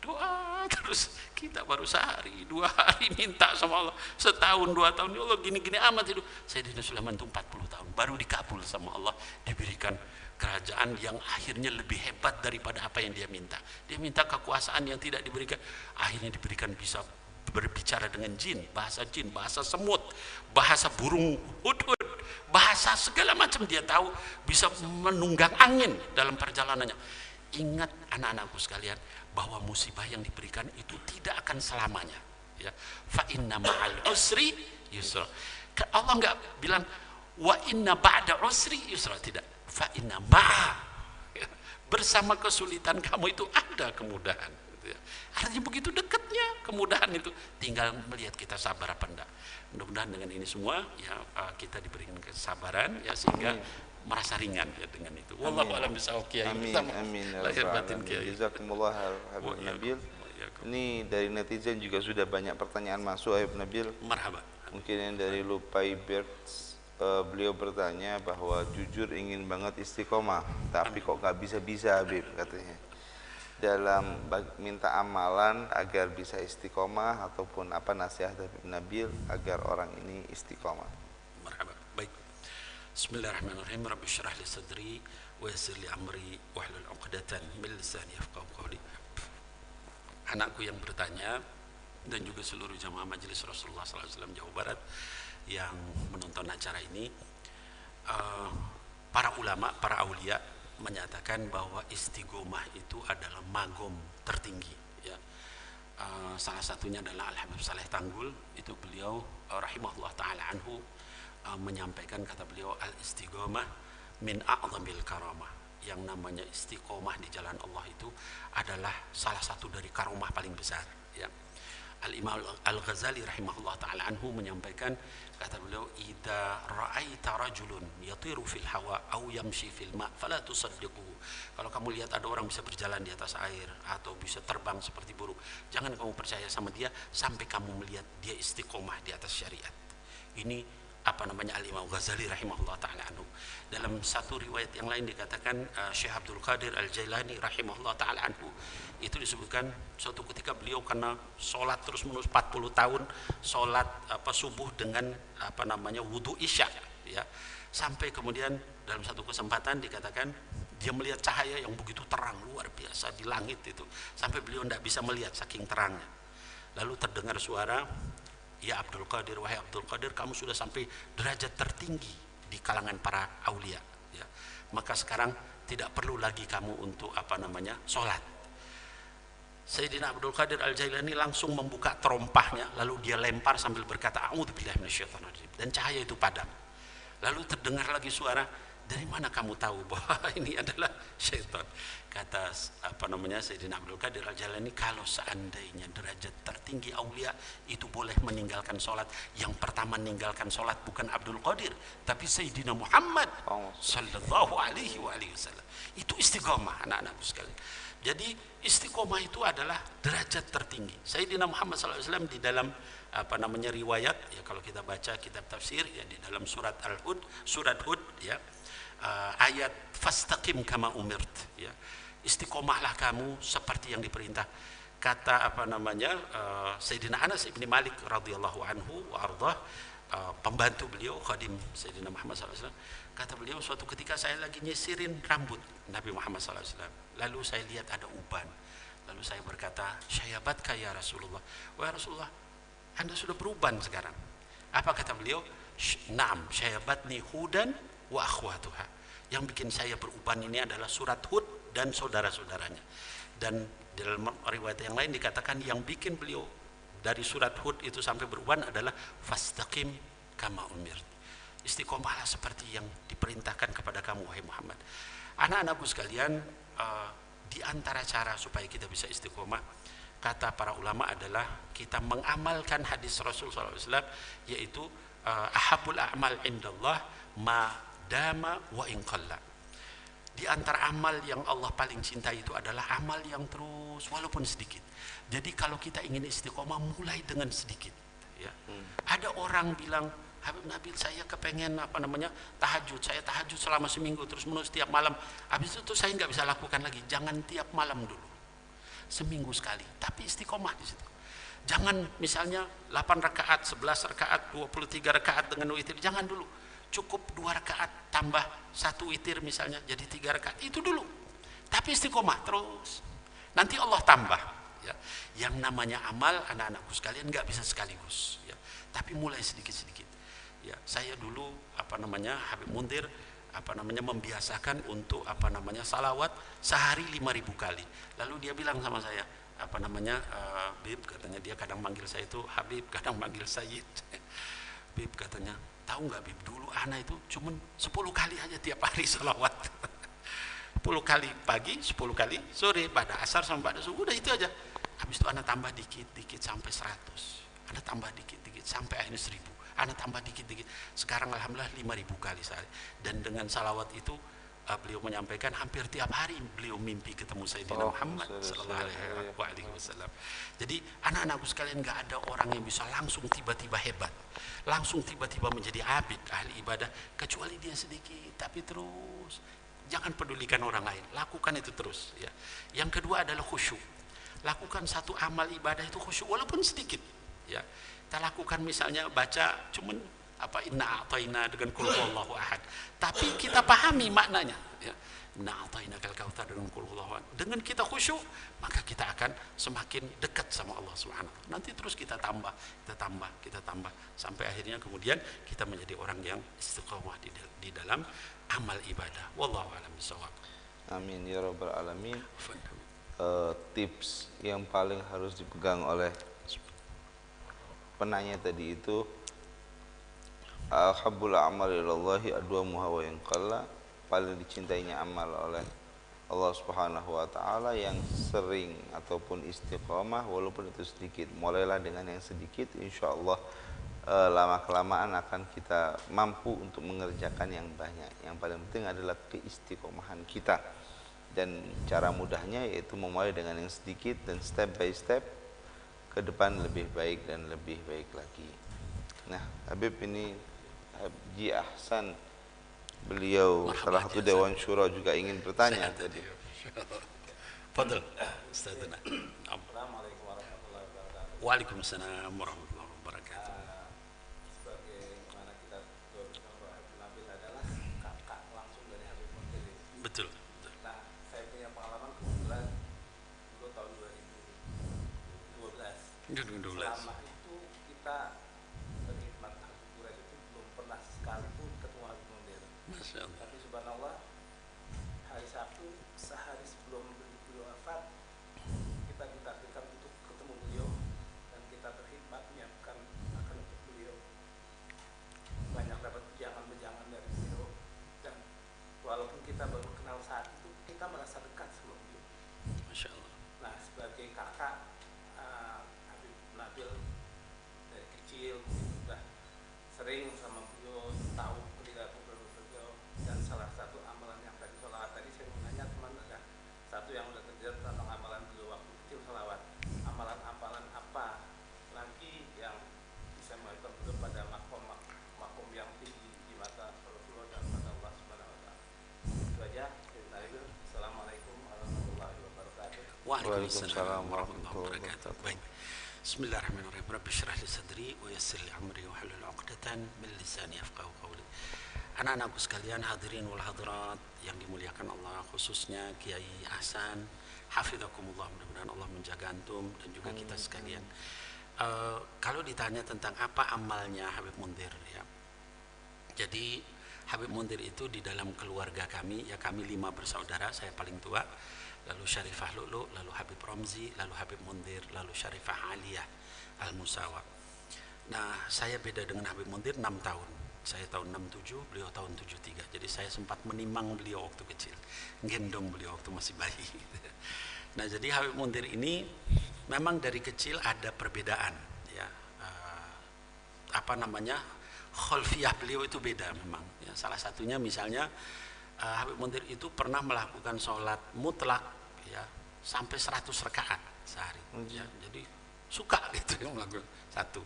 Doa terus, kita baru sehari, 2 hari minta sama Allah, setahun 2 tahun, ya Allah gini-gini amat itu. Sayyidina Sulaiman itu 40 tahun baru dikabul sama Allah, diberikan kerajaan yang akhirnya lebih hebat daripada apa yang dia minta. Dia minta kekuasaan yang tidak diberikan, akhirnya diberikan bisa berbicara dengan jin, bahasa semut, bahasa burung hudhud, bahasa segala macam dia tahu, bisa menunggang angin dalam perjalanannya. Ingat anak-anakku sekalian, bahwa musibah yang diberikan itu tidak akan selamanya, ya. Fa inna ma'al usri yusra. Allah enggak bilang wa inna ba'da usri yusra, tidak. Fa inna ma'a, ya. Bersama kesulitan kamu itu ada kemudahan, gitu ya. Artinya begitu dekatnya kemudahan itu, tinggal melihat kita sabar apa enggak. Mudah-mudahan dengan ini semua ya kita diberikan kesabaran ya, sehingga merasa ringan ya dengan itu. Wallahu a'lam bishawab. Amin amin ya rabbal alamin. Jazakumullah Habib Nabil. Ini dari netizen juga sudah banyak pertanyaan masuk, Habib Nabil. Marhaba. Mungkin yang dari Lupai Birds, beliau bertanya bahwa jujur ingin banget istiqomah, tapi kok nggak bisa-bisa Habib katanya. Dalam minta amalan agar bisa istiqomah, ataupun apa nasihat Habib Nabil agar orang ini istiqomah. Marhaba. Baik. Bismillahirrahmanirrahim. Rabbi syrah li sadri wa yassir li amri wahlul 'uqdatan min lisani yafqahu qawli. Anakku yang bertanya dan juga seluruh jamaah majelis Rasulullah SAW Jawa Barat yang menonton acara ini, para ulama, para aulia menyatakan bahwa istiqomah itu adalah magom tertinggi, ya. Salah satunya adalah Al-Habib Saleh Tanggul, itu beliau rahimahullah ta'ala anhu menyampaikan, kata beliau, al-istiqomah min a'zamil karamah. Yang namanya istiqomah di jalan Allah itu adalah salah satu dari karomah paling besar, ya. Al-Imam Al-Ghazali rahimahullah ta'ala anhu menyampaikan, kata beliau, idza ra'aita rajulun yatiru fil hawa aw yamshi fil ma' fala tusaddiquhu. Kalau kamu lihat ada orang bisa berjalan di atas air atau bisa terbang seperti burung, jangan kamu percaya sama dia sampai kamu melihat dia istiqomah di atas syariat. Ini Al-Imam Ghazali rahimahullah ta'ala anhu. Dalam satu riwayat yang lain dikatakan Syekh Abdul Qadir Al-Jailani rahimahullah ta'ala anhu, itu disebutkan suatu ketika beliau karena sholat terus menerus 40 tahun, sholat subuh dengan wudu isya, ya. Sampai kemudian dalam satu kesempatan dikatakan dia melihat cahaya yang begitu terang luar biasa di langit itu, sampai beliau tidak bisa melihat saking terangnya. Lalu terdengar suara, ya Abdul Qadir, wahai Abdul Qadir, kamu sudah sampai derajat tertinggi di kalangan para aulia, ya. Maka sekarang tidak perlu lagi kamu untuk sholat. Sayyidina Abdul Qadir Al-Jailani langsung membuka terompahnya, lalu dia lempar sambil berkata, a'udzubillahi minasyaitonir rajim, dan cahaya itu padam. Lalu terdengar lagi suara, dari mana kamu tahu bahwa ini adalah syaitan? Kata Sayyidina Abdul Qadir Al-Jailani, kalau seandainya derajat tertinggi aulia itu boleh meninggalkan sholat, yang pertama meninggalkan sholat bukan Abdul Qadir, tapi Sayyidina Muhammad sallallahu alaihi wasallam. Itu istiqomah, anak-anakku sekalian. Jadi istiqomah itu adalah derajat tertinggi. Sayyidina Muhammad SAW di dalam riwayat, ya kalau kita baca kitab tafsir, ya di dalam surat Hud, ya ayat fastaqim kama umirt, ya istiqomahlah kamu seperti yang diperintah. Kata Sayyidina Anas ibni Malik radhiyallahu anhu wa ardhah, pembantu beliau, khadim Sayyidina Muhammad SAW, kata beliau, suatu ketika saya lagi nyisirin rambut Nabi Muhammad SAW, lalu saya lihat ada uban, lalu saya berkata, syayabatka ya Rasulullah, wahai Rasulullah, Anda sudah beruban sekarang. Apa kata beliau? Naam, syayabatni hudan wa akhwatuha. Yang bikin saya beruban ini adalah surat Hud dan saudara-saudaranya. Dan dalam riwayat yang lain dikatakan yang bikin beliau dari surat Hud itu sampai beruban adalah fastaqim kama umirt. Istiqomahlah seperti yang diperintahkan kepada kamu, wahai Muhammad. Anak-anakku sekalian, di antara cara supaya kita bisa istiqomah, kata para ulama adalah kita mengamalkan hadis Rasul SAW, yaitu ahabul a'mal indallah ma dama wa in qalla. Di antara amal yang Allah paling cintai itu adalah amal yang terus walaupun sedikit. Jadi kalau kita ingin istiqomah, mulai dengan sedikit, ya. Ada orang bilang, Habib Nabil, saya kepengen tahajud, saya tahajud selama seminggu terus menerus tiap malam, habis itu saya nggak bisa lakukan lagi. Jangan tiap malam dulu, seminggu sekali, tapi istiqomah di situ. Jangan misalnya 8 rakaat, 11 rakaat, 23 rakaat dengan witir, jangan dulu. Cukup 2 rakaat tambah 1 witir misalnya, jadi 3 rakaat, itu dulu. Tapi istiqomah terus, nanti Allah tambah, ya. Yang namanya amal, anak-anakku sekalian, nggak bisa sekaligus, ya. Tapi mulai sedikit-sedikit, ya. Saya dulu Habib Muntir membiasakan untuk salawat sehari 5.000 kali. Lalu dia bilang sama saya, Bib, katanya, dia kadang manggil saya itu Habib, kadang manggil Sayyid. Bib, katanya, tahu nggak Bib, dulu anak itu cuman 10 kali aja tiap hari salawat. 10 kali pagi, 10 kali sore, pada asar sama pada subuh, udah itu aja. Habis itu anak tambah dikit-dikit sampai 100, anak tambah dikit-dikit sampai akhirnya 1000, anak tambah dikit-dikit. Sekarang alhamdulillah 5.000 kali sehari. Dan dengan salawat itu beliau menyampaikan hampir tiap hari beliau mimpi ketemu Sayyidina Muhammad sallallahu alaihi wasallam. Jadi anak-anakku sekalian, nggak ada orang yang bisa langsung tiba-tiba hebat, langsung tiba-tiba menjadi abid, ahli ibadah, kecuali dia sedikit. Tapi terus, jangan pedulikan orang lain, lakukan itu terus, ya. Yang kedua adalah khusyuk. Lakukan satu amal ibadah itu khusyuk walaupun sedikit, ya. Kita lakukan misalnya baca cuman inna a'tayna dengan qul huwallahu ahad, tapi kita pahami maknanya, ya. Inna a'tayna kal kautsar dengan qul huwallahu ahad. Dengan kita khusyuk, maka kita akan semakin dekat sama Allah Subhanahu wa taala. Nanti terus kita tambah sampai akhirnya kemudian kita menjadi orang yang istiqomah di dalam amal ibadah. Wallahu a'lam bishawab. Amin ya rabbal alamin. Tips yang paling harus dipegang oleh penanya tadi itu, ahabbul a'mal ilallahi adwamuha wa in qalla, paling dicintainya amal oleh Allah Subhanahu wa taala yang sering ataupun istiqomah walaupun itu sedikit. Mulailah dengan yang sedikit, insyaallah lama kelamaan akan kita mampu untuk mengerjakan yang banyak. Yang paling penting adalah keistiqomahan kita, dan cara mudahnya yaitu memulai dengan yang sedikit dan step by step ke depan lebih baik dan lebih baik lagi. Nah, Habib ini Haji Ahsan, beliau salah satu Dewan Syura juga ingin bertanya tadi. Fadl, Ustazana. Assalamualaikum warahmatullahi wabarakatuh. Waalaikumsalam warahmatullahi wabarakatuh. Sebagaimana kita tahu bahwa Habib Nabil adalah kakak langsung dari Habib Muntir. Betul. Nah, saya punya pengalaman kebetulan dulu tahun 2012. Selama itu kita berkhidmat Habib Quraisy itu belum pernah sekalipun ketemu Habib Muntir. Masya Allah. Tapi subhanallah, hari Sabtu sehari sebelum beliau wafat, kita ditakdirkan untuk ketemu beliau dan kita berkhidmat menyiapkan makan untuk beliau. Banyak dapat jangan-jangan dari beliau, dan walaupun kita baru kenal saat itu, kita merasa dekat sama beliau. Masya Allah. Nah, sebagai kakak Habib Nabil dari kecil sudah sering sama beliau, tahu perilaku beliau, dan salah satu amalan yang tadi sholat tadi saya mau nanya teman, ada satu yang udah terjadi Waalaikumsalam warahmatullahi wabarakatuh. Baik. Bismillahirrahmanirrahim. Rabbi shrah li sadri wa yassir li amri wa hlul 'uqdatan min lisani yafqahu qawli. Anak-anakku sekalian, hadirin wal hadirat yang dimuliakan Allah, khususnya Kiai Hasan, hafizakumullah, mudah-mudahan Allah menjaga antum dan juga kita sekalian. Kalau ditanya tentang apa amalnya Habib Munzir, ya. Jadi Habib Munzir itu di dalam keluarga kami, ya kami 5 bersaudara, saya paling tua, lalu Syarifah Lulu, lalu Habib Romzi, lalu Habib Munzir, lalu Syarifah Aliyah Al-Musawa. Nah, saya beda dengan Habib Munzir 6 tahun. Saya tahun 67, beliau tahun 73. Jadi saya sempat menimang beliau waktu kecil, gendong beliau waktu masih bayi. Nah, jadi Habib Munzir ini memang dari kecil ada perbedaan, ya. Kholfiyah beliau itu beda memang. Ya, salah satunya misalnya Habib Munzir itu pernah melakukan sholat mutlak, ya, sampai 100 rakaat sehari. Ya, jadi suka gitu melakukan satu.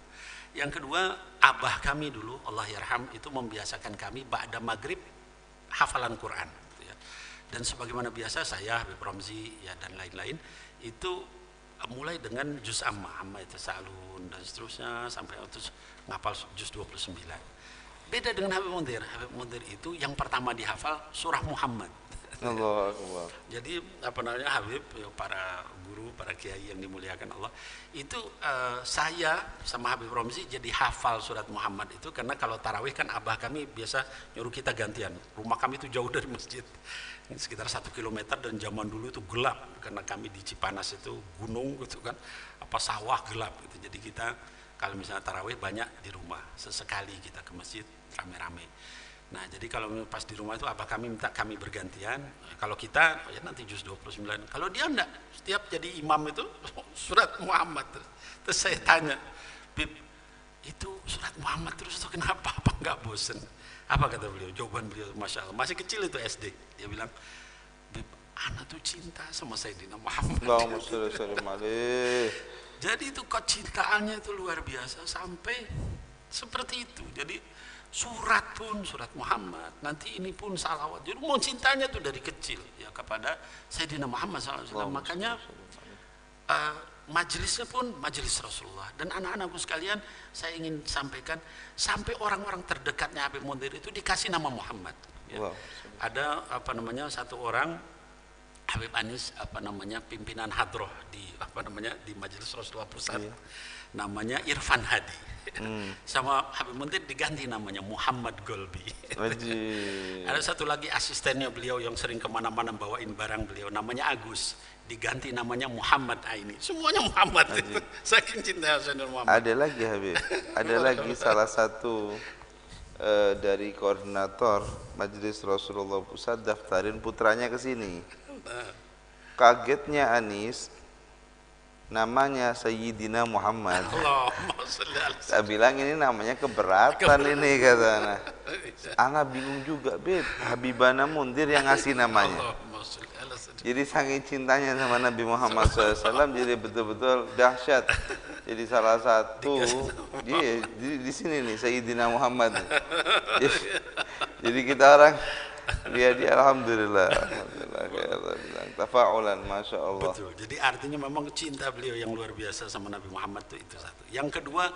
Yang kedua, abah kami dulu, Allah yarham, itu membiasakan kami ba'da maghrib hafalan Quran. Ya. Dan sebagaimana biasa saya, Habib Romzi, ya, dan lain-lain, itu mulai dengan juz amma itu salun dan seterusnya sampai terus ngapal juz 29. Beda dengan Habib Munzir. Habib Munzir itu yang pertama dihafal surah Muhammad. Allahu Akbar. Jadi Habib, ya, para guru, para kiai yang dimuliakan Allah, itu saya sama Habib Romzi jadi hafal surat Muhammad itu karena kalau tarawih kan abah kami biasa nyuruh kita gantian. Rumah kami itu jauh dari masjid, sekitar 1 kilometer, dan zaman dulu itu gelap karena kami di Cipanas itu gunung gitu kan, sawah gelap gitu. Jadi kita kalau misalnya tarawih banyak di rumah, sesekali kita ke masjid rame-rame. Nah, jadi kalau pas di rumah itu abah kami minta kami bergantian. Kalau kita ya nanti juz 29. Kalau dia enggak, setiap jadi imam itu surat Muhammad. Terus saya tanya, "Bib, itu surat Muhammad terus tuh kenapa? Apa enggak bosen?" Apa kata beliau? Jawaban beliau, Masya Allah, masih kecil itu SD. Dia bilang, "Bib, anak tuh cinta sama Sayyidina Muhammad." Allahumma sholli alaihi. Jadi itu kecintaannya itu luar biasa sampai seperti itu. Jadi surat pun surat Muhammad, nanti ini pun salawat. Jadi mau cintanya tuh dari kecil ya kepada Sayyidina Muhammad SAW. Makanya majelisnya pun majelis Rasulullah. Dan anak-anakku sekalian, saya ingin sampaikan sampai orang-orang terdekatnya Habib Munzir itu dikasih nama Muhammad. Ya. Ada satu orang Habib Anis pimpinan hadroh di di majelis Rasulullah Pusat. Iya. Namanya Irfan Hadi. Sama Habib Munzir diganti namanya Muhammad Golbi. Ada satu lagi asistennya beliau yang sering kemana-mana bawain barang beliau, namanya Agus, diganti namanya Muhammad Aini. Semuanya Muhammad itu. Saking cinta Sayyidina Muhammad. Ada lagi Habib, ada lagi salah satu dari koordinator Majelis Rasulullah Pusat daftarin putranya ke sini. Kagetnya Anis, namanya Sayyidina Muhammad. Saya bilang ini namanya keberatan ini katanya. Ana bingung juga, Beb, Habibana Munzir yang ngasih namanya. Jadi saking cintanya sama Nabi Muhammad SAW, jadi betul-betul dahsyat. Jadi salah satu di sini nih Sayyidina Muhammad. Jadi kita orang dia alhamdulillah tafa'ulan, masya Allah. Betul. Jadi artinya memang cinta beliau yang luar biasa sama Nabi Muhammad itu satu. Yang kedua,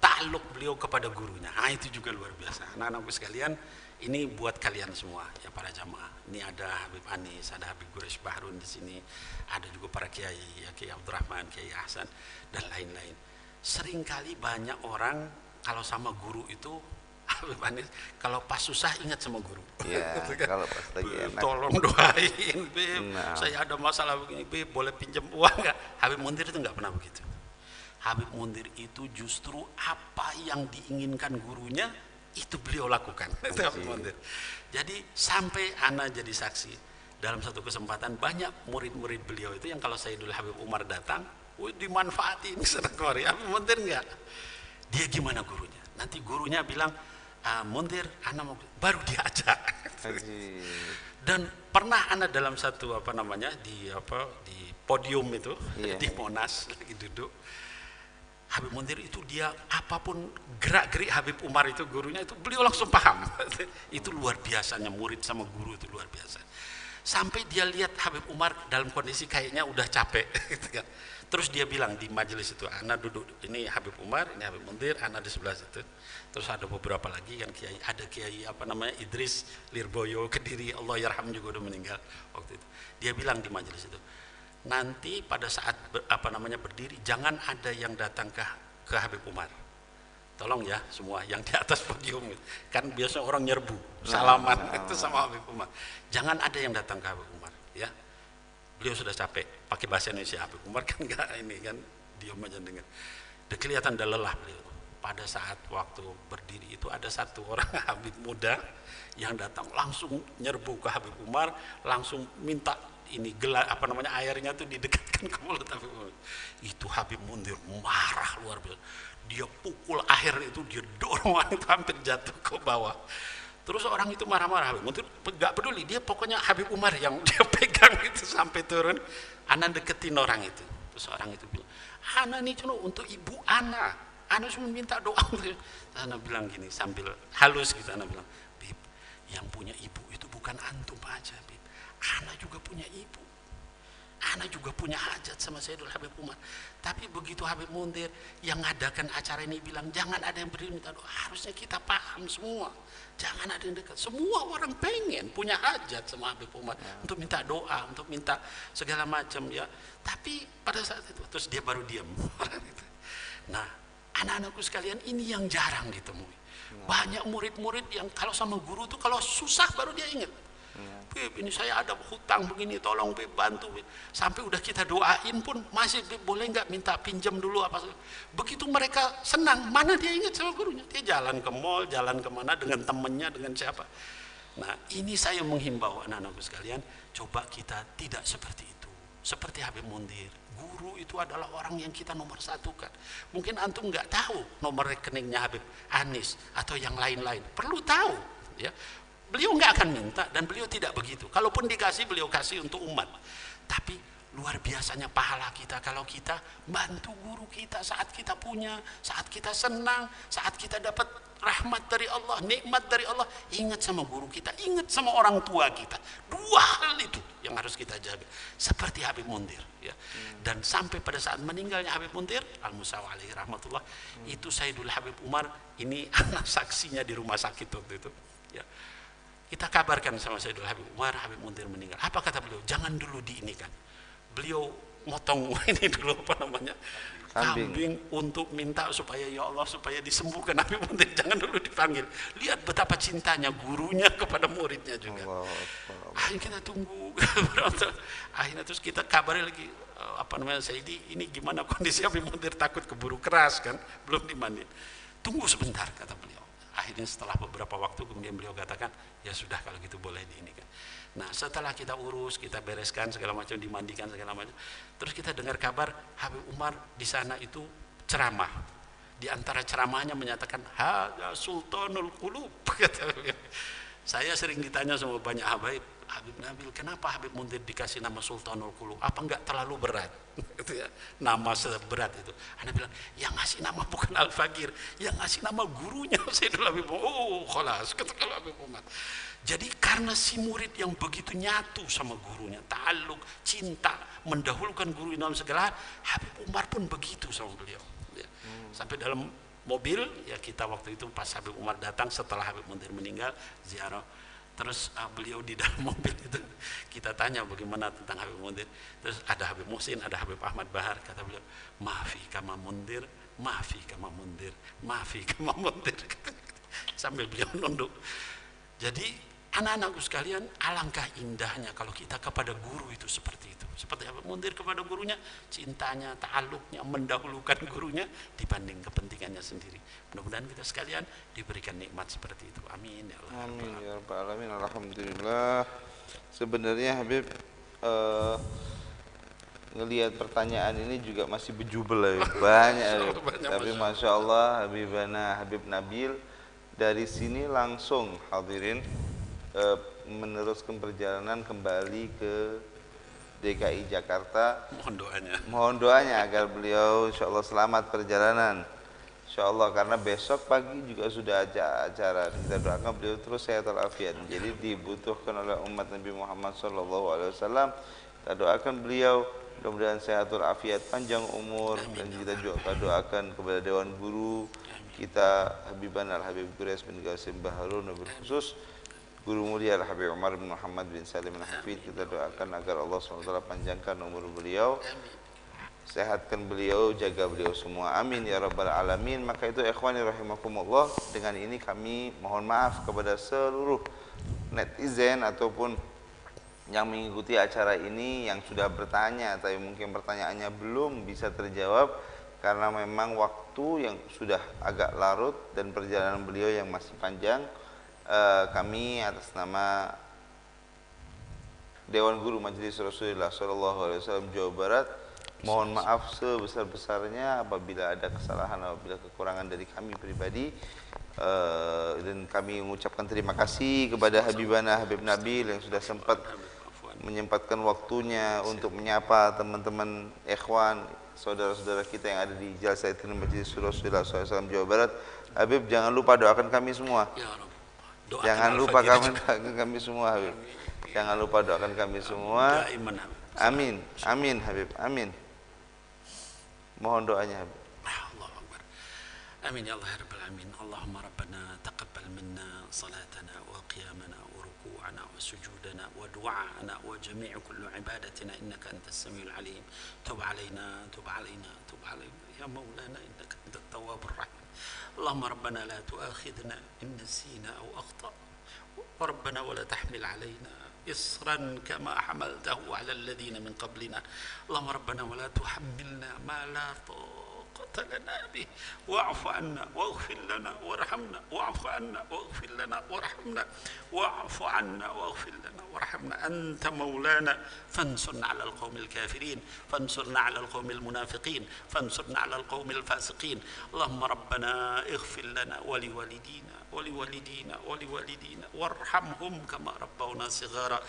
takluk beliau kepada gurunya. Nah, itu juga luar biasa. Anak-anakku sekalian, ini buat kalian semua ya para jamaah. Ini ada Habib Anis, ada Habib Quraish Bahrun di sini, ada juga para kiai, ya Kiai Abdurrahman, Kiai Hasan dan lain-lain. Seringkali banyak orang kalau sama guru itu Habib Anis, kalau pas susah ingat sama guru. Ya, kalau pas lagi enak. Tolong doain, Beb. Nah. Saya ada masalah begini, Beb, boleh pinjam uang nggak? Habib Munzir itu nggak pernah begitu. Habib Munzir itu justru apa yang diinginkan gurunya itu beliau lakukan. Itu Habib Munzir. Jadi sampai ana jadi saksi dalam satu kesempatan banyak murid-murid beliau itu yang kalau Sayyidul Habib Umar datang, dimanfaatin sedekah. Habib Munzir enggak. Dia gimana gurunya? Nanti gurunya bilang, Munzir, anak mau, baru diajak. Dan pernah anak dalam satu di podium itu, di Monas lagi duduk. Habib Munzir itu dia apapun gerak-gerik Habib Umar itu gurunya itu beliau langsung paham. Itu luar biasanya murid sama guru itu luar biasa. Sampai dia lihat Habib Umar dalam kondisi kayaknya udah capek gitu kan. Terus dia bilang di majelis itu, ana duduk, ini Habib Umar, ini Habib Mundir, ana di sebelah situ. Terus ada beberapa lagi kan kiai, ada kiai apa namanya Idris Lirboyo Kediri, Allah yarham juga udah meninggal waktu itu. Dia bilang di majelis itu, nanti pada saat berdiri jangan ada yang datang ke Habib Umar. Tolong ya semua yang di atas podium, kan biasa orang nyerbu salaman itu sama Habib Umar. Jangan ada yang datang ke Habib Umar, ya. Beliau sudah capek, pakai bahasa Indonesia. Habib Umar kan enggak ini kan diam aja dengar. Udah kelihatan udah lelah beliau. Pada saat waktu berdiri itu ada satu orang Habib muda yang datang langsung nyerbu ke Habib Umar, langsung minta ini gelas airnya tuh didekatkan ke mulut Habib Umar. Itu Habib Mundir marah luar biasa. Dia pukul air itu, dia dorong itu hampir jatuh ke bawah. Terus orang itu marah-marah, Habib Mundir gak peduli, dia pokoknya Habib Umar yang dia pegang itu sampai turun. Ana deketin orang itu. Terus orang itu bilang, Ana nih cuma untuk ibu Ana cuma minta doa. Ana bilang gini sambil halus gitu, Ana bilang, Bib, yang punya ibu itu bukan antum aja, Bib. Ana juga punya ibu. Ana juga punya hajat sama Sayyidul Habib Umar. Tapi begitu Habib Mundir yang ngadakan acara ini bilang jangan ada yang berdiri minta doa, harusnya kita paham semua. Jangan ada yang dekat. Semua orang pengen punya hajat sama Habib Umar untuk minta doa, untuk minta segala macam ya. Tapi pada saat itu terus dia baru diam. Nah, anak-anakku sekalian, ini yang jarang ditemui. Banyak murid-murid yang kalau sama guru tuh kalau susah baru dia ingat. Bib, ini saya ada hutang begini, tolong Bib bantu Bib. Sampai udah kita doain pun masih Bib boleh nggak minta pinjam dulu apa. Begitu mereka senang, mana dia ingat sama gurunya. Dia jalan ke mall, jalan kemana dengan temennya, dengan siapa. Nah ini saya menghimbau anak-anakku sekalian, coba kita tidak seperti itu. Seperti Habib Mundir, guru itu adalah orang yang kita nomor satukan. Mungkin antum nggak tahu nomor rekeningnya Habib Anis atau yang lain-lain, perlu tahu ya. Beliau nggak akan minta dan beliau tidak begitu. Kalaupun dikasih, beliau kasih untuk umat. Tapi luar biasanya pahala kita kalau kita bantu guru kita saat kita punya, saat kita senang, saat kita dapat rahmat dari Allah, nikmat dari Allah. Ingat sama guru kita, ingat sama orang tua kita. Dua hal itu yang harus kita jaga. Seperti Habib Mundir. Ya. Dan sampai pada saat meninggalnya Habib Mundir, al-Musawa alaihi rahmatullah, itu Sayyidul Habib Umar, ini anak saksinya di rumah sakit waktu itu. Ya. Kita kabarkan sama Sayyidul Habib Umar, Habib Mundir meninggal. Apa kata beliau? Jangan dulu diinikan. Beliau motong ini dulu kambing untuk minta supaya ya Allah supaya disembuhkan Habib Mundir. Jangan dulu dipanggil. Lihat betapa cintanya gurunya kepada muridnya juga. Akhirnya kita tunggu. Akhirnya terus kita kabari lagi Sayyidi ini gimana kondisi Habib Mundir, takut keburu keras kan, belum dimandiin. Tunggu sebentar kata beliau. Akhirnya setelah beberapa waktu kemudian beliau katakan, ya sudah kalau gitu boleh diinikan. Nah setelah kita urus, kita bereskan segala macam, dimandikan segala macam, terus kita dengar kabar Habib Umar di sana itu ceramah. Di antara ceramahnya menyatakan Hada Sultanul Qulub. Saya sering ditanya sama banyak habaib, Habib Nabil, kenapa Habib Mundir dikasih nama Sultanul Qulub? Apa enggak terlalu berat? Gitu ya, nama seberat itu. Anda bilang, yang ngasih nama bukan Al-Fakir, yang ngasih nama gurunya Sayyidul Habib. Oh, khalas, kata Habib Umar. Jadi karena si murid yang begitu nyatu sama gurunya, ta'alluq, cinta, mendahulukan guru dalam segala, Habib Umar pun begitu sama beliau. Ya. Sampai dalam mobil, ya kita waktu itu pas Habib Umar datang setelah Habib Mundir meninggal, ziarah. Terus beliau di dalam mobil itu kita tanya bagaimana tentang Habib Mundir. Terus ada Habib Muhsin, ada Habib Ahmad Bahar, kata beliau, maafi kama Mundir, maafi kama Mundir, maafi kama Mundir. Sambil beliau nunduk. Jadi anak-anakku sekalian, alangkah indahnya kalau kita kepada guru itu seperti itu. Seperti Habib Mundir kepada gurunya, cintanya, ta'alluqnya, mendahulukan gurunya dibanding kepentingannya sendiri. Mudah-mudahan kita sekalian diberikan nikmat seperti itu. Amin ya Allah. Amin ya rabbal alamin. Alhamdulillah. Sebenarnya Habib ngelihat pertanyaan ini juga masih bejubel ya, banyak. Tapi masya Allah Habibana Habib Nabil dari sini langsung hadirin meneruskan perjalanan kembali ke DKI Jakarta. Mohon doanya. Mohon doanya agar beliau insya Allah selamat perjalanan. Insyaallah, karena besok pagi juga sudah ada acara. Kita doakan beliau terus sehat walafiat. Jadi dibutuhkan oleh umat Nabi Muhammad SAW. Kita doakan beliau mudah-mudahan sehat walafiat, panjang umur, dan kita juga doakan kepada Dewan Guru kita Habibana Al-Habib Quraish bin Qasim Baharun, wabil khusus Guru Mulia Al-Habib Umar bin Muhammad bin Salim Al-Hafid. Kita doakan agar Allah SWT panjangkan umur beliau, sehatkan beliau, jaga beliau semua, amin ya rabbal alamin. Maka itu ikhwani rahimakumullah, dengan ini kami mohon maaf kepada seluruh netizen ataupun yang mengikuti acara ini yang sudah bertanya tapi mungkin pertanyaannya belum bisa terjawab karena memang waktu yang sudah agak larut dan perjalanan beliau yang masih panjang. Kami atas nama Dewan Guru Majelis Rasulullah SAW Jawa Barat mohon maaf sebesar-besarnya apabila ada kesalahan, apabila kekurangan dari kami pribadi, dan kami mengucapkan terima kasih kepada Habibana Habib Nabil yang sudah sempat menyempatkan waktunya untuk menyapa teman-teman ikhwan, saudara-saudara kita yang ada di Jalsa Itikad Majelis Rasulullah SAW Jawa Barat. Habib, jangan lupa doakan kami semua. Jangan lupa kami semua, Habib. Jangan lupa doakan kami semua. Amin, amin Habib, amin. Mohon doanya Habib. Allahu Akbar. Amin ya Allah ya Rabbal Alamin. Allahumma Rabbana taqabbal minna salatana wa qiyamana wa ruku'ana wa sujudana wa du'ana wa jami'u kullu ibadatina innaka antas samiul alim. Tub alaina, tub alaina, tub alaina ya maulana innaka antat tawwabur rahim. Allahumma Rabbana la tu'akhidna in nasina aw akhtana. Wa Rabbana wa la tahmil alaina إصرا كما حملته على الذين من قبلنا اللهم ربنا ولا تحملنا ما لا طاقة لنا به واعف عنا واغفر لنا وارحمنا واعف عنا واغفر لنا وارحمنا واعف عنا واغفر لنا وارحمنا أنت مولانا فانصرنا على القوم الكافرين فانصرنا على القوم المنافقين فانصرنا على القوم الفاسقين اللهم ربنا اغفر لنا ولوالدينا ولوالدينا ولوالدينا وارحمهم كما ربونا صغارا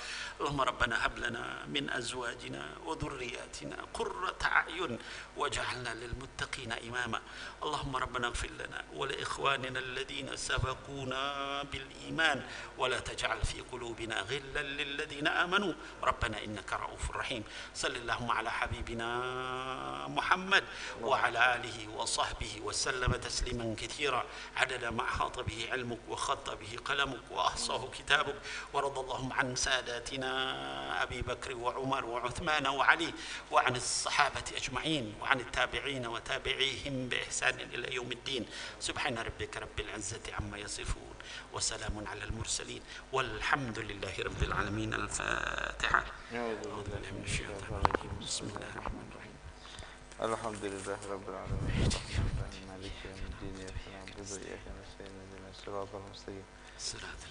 اللهم ربنا هب لنا من أزواجنا وذرياتنا قرة أعين واجعلنا للمتقين إماما اللهم ربنا اغفر لنا ولإخواننا الذين سبقونا بالإيمان ولا تجعل في قلوبنا غلا للذين آمنوا ربنا إنك رؤوف رحيم صل اللهم على حبيبنا محمد وعلى آله وصحبه وسلم تسليما كثيرا عدد ما أحاط به علمك وخط به قلمك وأحصاه كتابك ورضى اللهم عن ساداتنا أبي بكر وعمر وعثمان وعلي وعن الصحابة أجمعين وعن التابعين وتابعيهم بإحسان إلى يوم الدين سبحان ربك رب العزة عما يصفون وسلام على المرسلين والحمد لله رب العالمين. الفاتحة. أعوذ بالله من الشيطان الرجيم. بسم الله الرحمن الرحيم. الحمد لله رب العالمين مالك يوم الدين إياك نعبد وإياك نستعين اهدنا الصراط المستقيم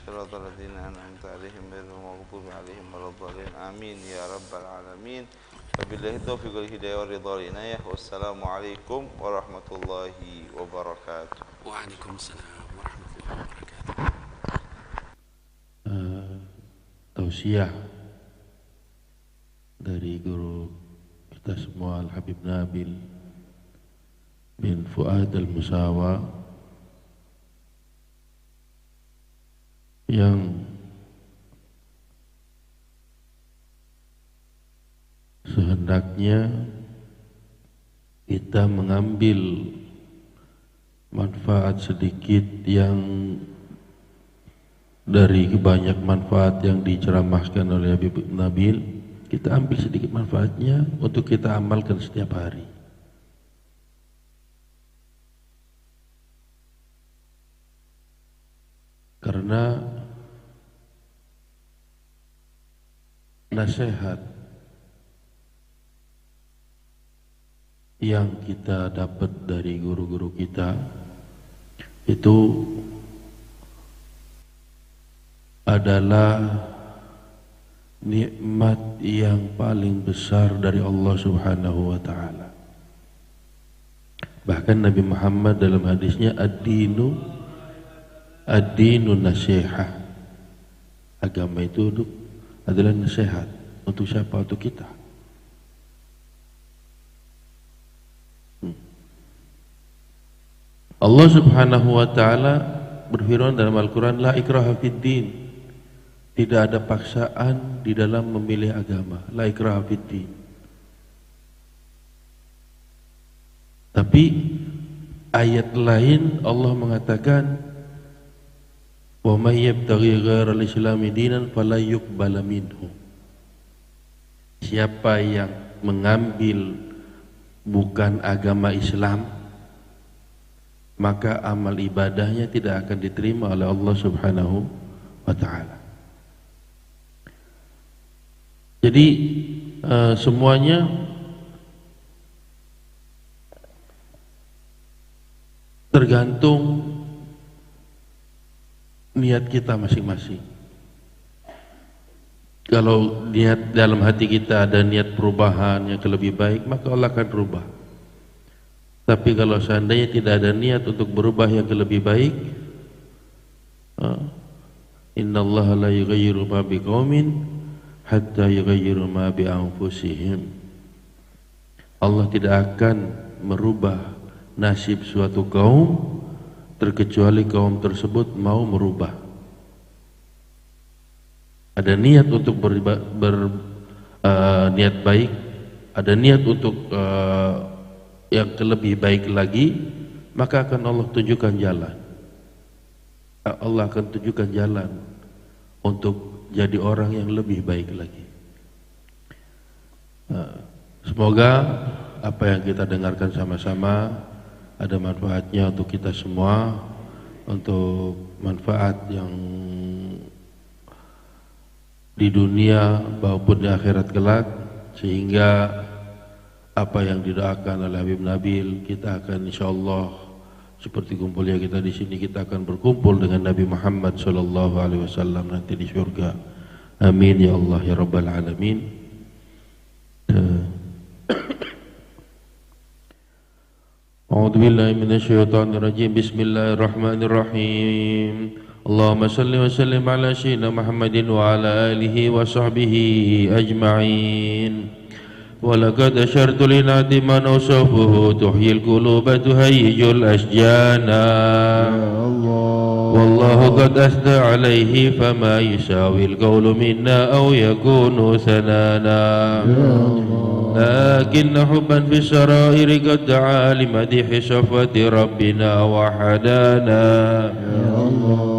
صراط الذين أنعمت عليهم غير المغضوب عليهم ولا الضالين آمين يا رب العالمين. وبالله التوفيق والهداية والرضا والعناية والسلام عليكم ورحمة الله وبركاته. وعليكم السلام ورحمة الله وبركاته. Tausiah dari guru kita semua Al-Habib Nabil bin Fuad Al-Musawa yang sehendaknya kita mengambil manfaat sedikit yang dari banyak manfaat yang diceramahkan oleh Habib Nabil, kita ambil sedikit manfaatnya untuk kita amalkan setiap hari. Karena nasihat yang kita dapat dari guru-guru kita itu adalah nikmat yang paling besar dari Allah Subhanahu wa taala. Bahkan Nabi Muhammad dalam hadisnya ad-dinu nasihat. Agama itu adalah nasihat. Untuk siapa? Untuk kita. Allah Subhanahu wa taala berfirman dalam Al-Qur'an, la ikraha fid din. Tidak ada paksaan di dalam memilih agama. La ikraha fid din. Tapi ayat lain Allah mengatakan, wa may yabtaghi ghairal islami dinan fala yuqbala minhu. Siapa yang mengambil bukan agama Islam, maka amal ibadahnya tidak akan diterima oleh Allah Subhanahu wa ta'ala. Jadi semuanya tergantung niat kita masing-masing. Kalau niat dalam hati kita ada niat perubahan yang lebih baik, maka Allah akan berubah. Tapi kalau seandainya tidak ada niat untuk berubah yang lebih baik, innallaha la yughayyiru ma biqaumin hatta yughayyiru ma bi anfusihim. Allah tidak akan merubah nasib suatu kaum terkecuali kaum tersebut mau merubah. Ada niat untuk niat baik, ada niat untuk yang lebih baik lagi, maka akan Allah tunjukkan jalan. Allah akan tunjukkan jalan untuk jadi orang yang lebih baik lagi. Semoga apa yang kita dengarkan sama-sama ada manfaatnya untuk kita semua, untuk manfaat yang di dunia maupun di akhirat kelak, sehingga apa yang didoakan oleh Habib Nabil, kita akan insyaallah seperti kumpulnya kita di sini, kita akan berkumpul dengan Nabi Muhammad sallallahu alaihi wasallam nanti di surga. Amin ya Allah ya rabbal alamin. A'udzu billahi minasyaitonir rajim. Bismillahirrahmanirrahim. Allahumma shalli wa sallim ala sayyidina Muhammadin wa ala alihi wa sahbihi ajma'in. ولقد أشرت لنعت من أوصفه تحيي القلوب تهيج الأشجان والله قد أثنى عليه فما يساوي القول منا أو يكون ثنانا لكن حبا في السرائر قد دعا لمدح صفوة ربنا وحدانا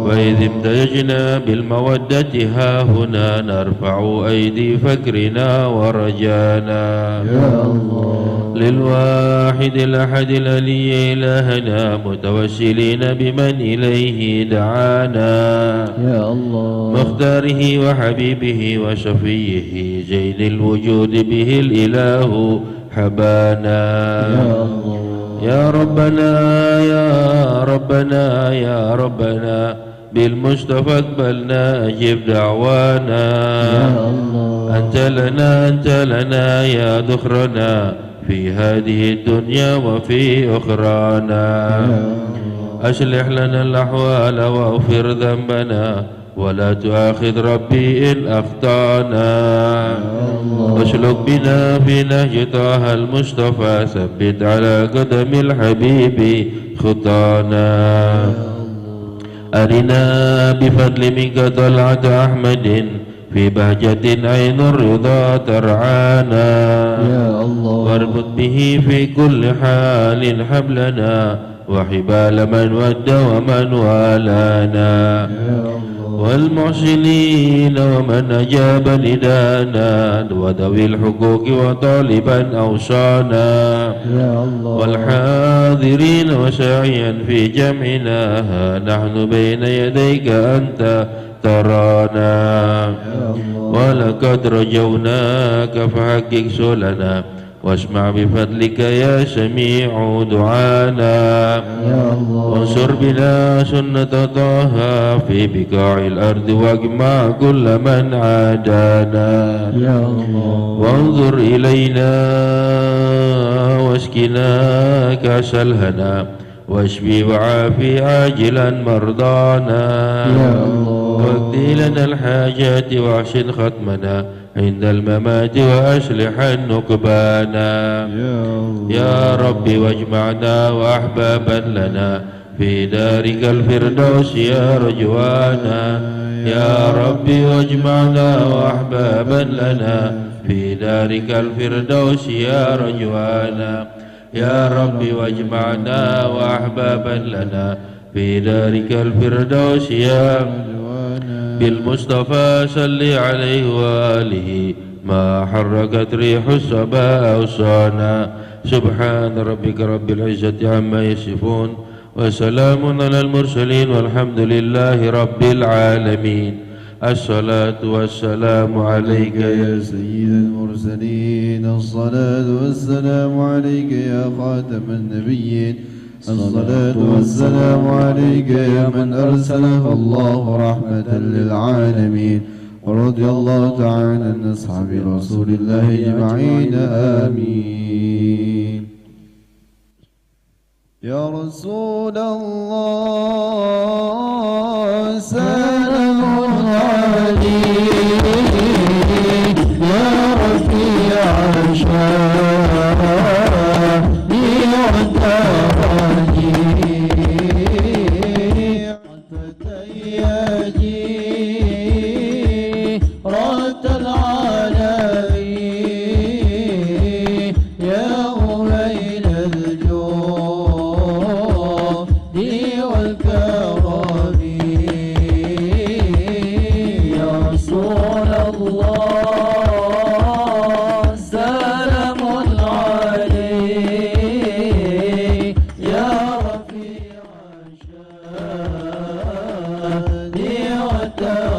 وإذ امتزجنا بالمودة ها هنا نرفع أيدي فكرنا ورجانا للواحد الأحد الذي إلهنا متوسلين بمن إليه دعانا مختاره وحبيبه وشفيه زين الوجود به الإله حبانا يا ربنا يا ربنا يا ربنا بالمصطفى اقبلنا أجب دعوانا أنت لنا يا ذخرنا في هذه الدنيا وفي أخرانا أصلح لنا الأحوال واغفر ذنبنا ولا تؤاخذ ربي إن أخطأنا واسلك بنا في نهج طه المصطفى ثبت على قدم الحبيب خطانا أرنا بفضل منك طلعة أحمد في بهجة عين الرضا ترعانا واربط به في كل حال حبلنا وحبال من ود ومن والانا والمحسنين ومن أجاب ندانا وذوي الحقوق وطالبا أوصانا والحاضرين وساعيا في جمعنا نحن بين يديك أنت ترانا ولقد رجوناك فحقق سؤلنا واسمع بفضلك يا سميع دعانا وانصر بنا سنة طه في بقاع الأرض واجمع كل من عادانا وانظر إلينا واسقنا كأس الهنا واشفي وعافي عاجلا مرضانا واقضي لنا الحاجات واحسن ختمنا عند الممات وأصلح نكبانا يا ربي واجمعنا وأحبابا لنا في دارك الفردوس يا رجوانا يا ربي واجمعنا وأحبابا لنا في دارك الفردوس يا رجوانا يا ربي واجمعنا وأحبابا لنا في دارك الفردوس يا رجوانا بالمصطفى صل عليه وآله ما حركت ريح الصبا أوصانا سبحان ربك رب العزة عما يصفون وسلام على المرسلين والحمد لله رب العالمين. الصلاة والسلام عليك يا سيد المرسلين الصلاة والسلام عليك يا خاتم النبيين الصلاة والسلام عليك يا من أرسله الله رحمة للعالمين ورضي الله تعالى عن أصحاب رسول الله أجمعين آمين. يا رسول الله سلام عليك يا رفيع شاني وتاجي فتياجي رد العالمين يا أهيل الجود والكرم يا رسول الله سلام عليك يا رفيع شاني وتاجي